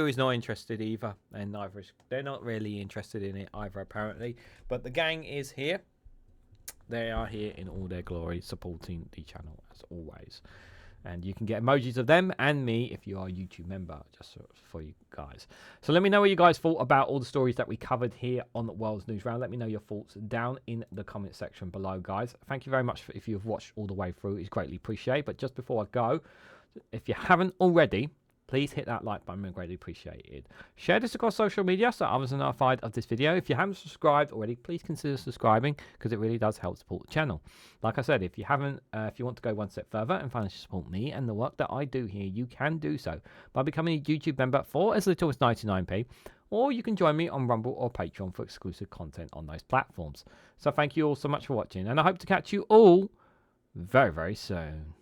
is not interested either, and they're not really interested in it either, apparently. But the gang is here. They are here in all their glory, supporting the channel as always. And you can get emojis of them and me if you are a YouTube member, just for you guys. So let me know what you guys thought about all the stories that we covered here on the World's News Round. Let me know your thoughts down in the comment section below, guys. Thank you very much if you've watched all the way through. It's greatly appreciated. But just before I go, if you haven't already, please hit that like button, greatly appreciated. Share this across social media so others are notified of this video. If you haven't subscribed already, please consider subscribing because it really does help support the channel. Like I said, if you haven't, if you want to go one step further and financially support me and the work that I do here, you can do so by becoming a YouTube member for as little as 99p, or you can join me on Rumble or Patreon for exclusive content on those platforms. So thank you all so much for watching, and I hope to catch you all very, very soon.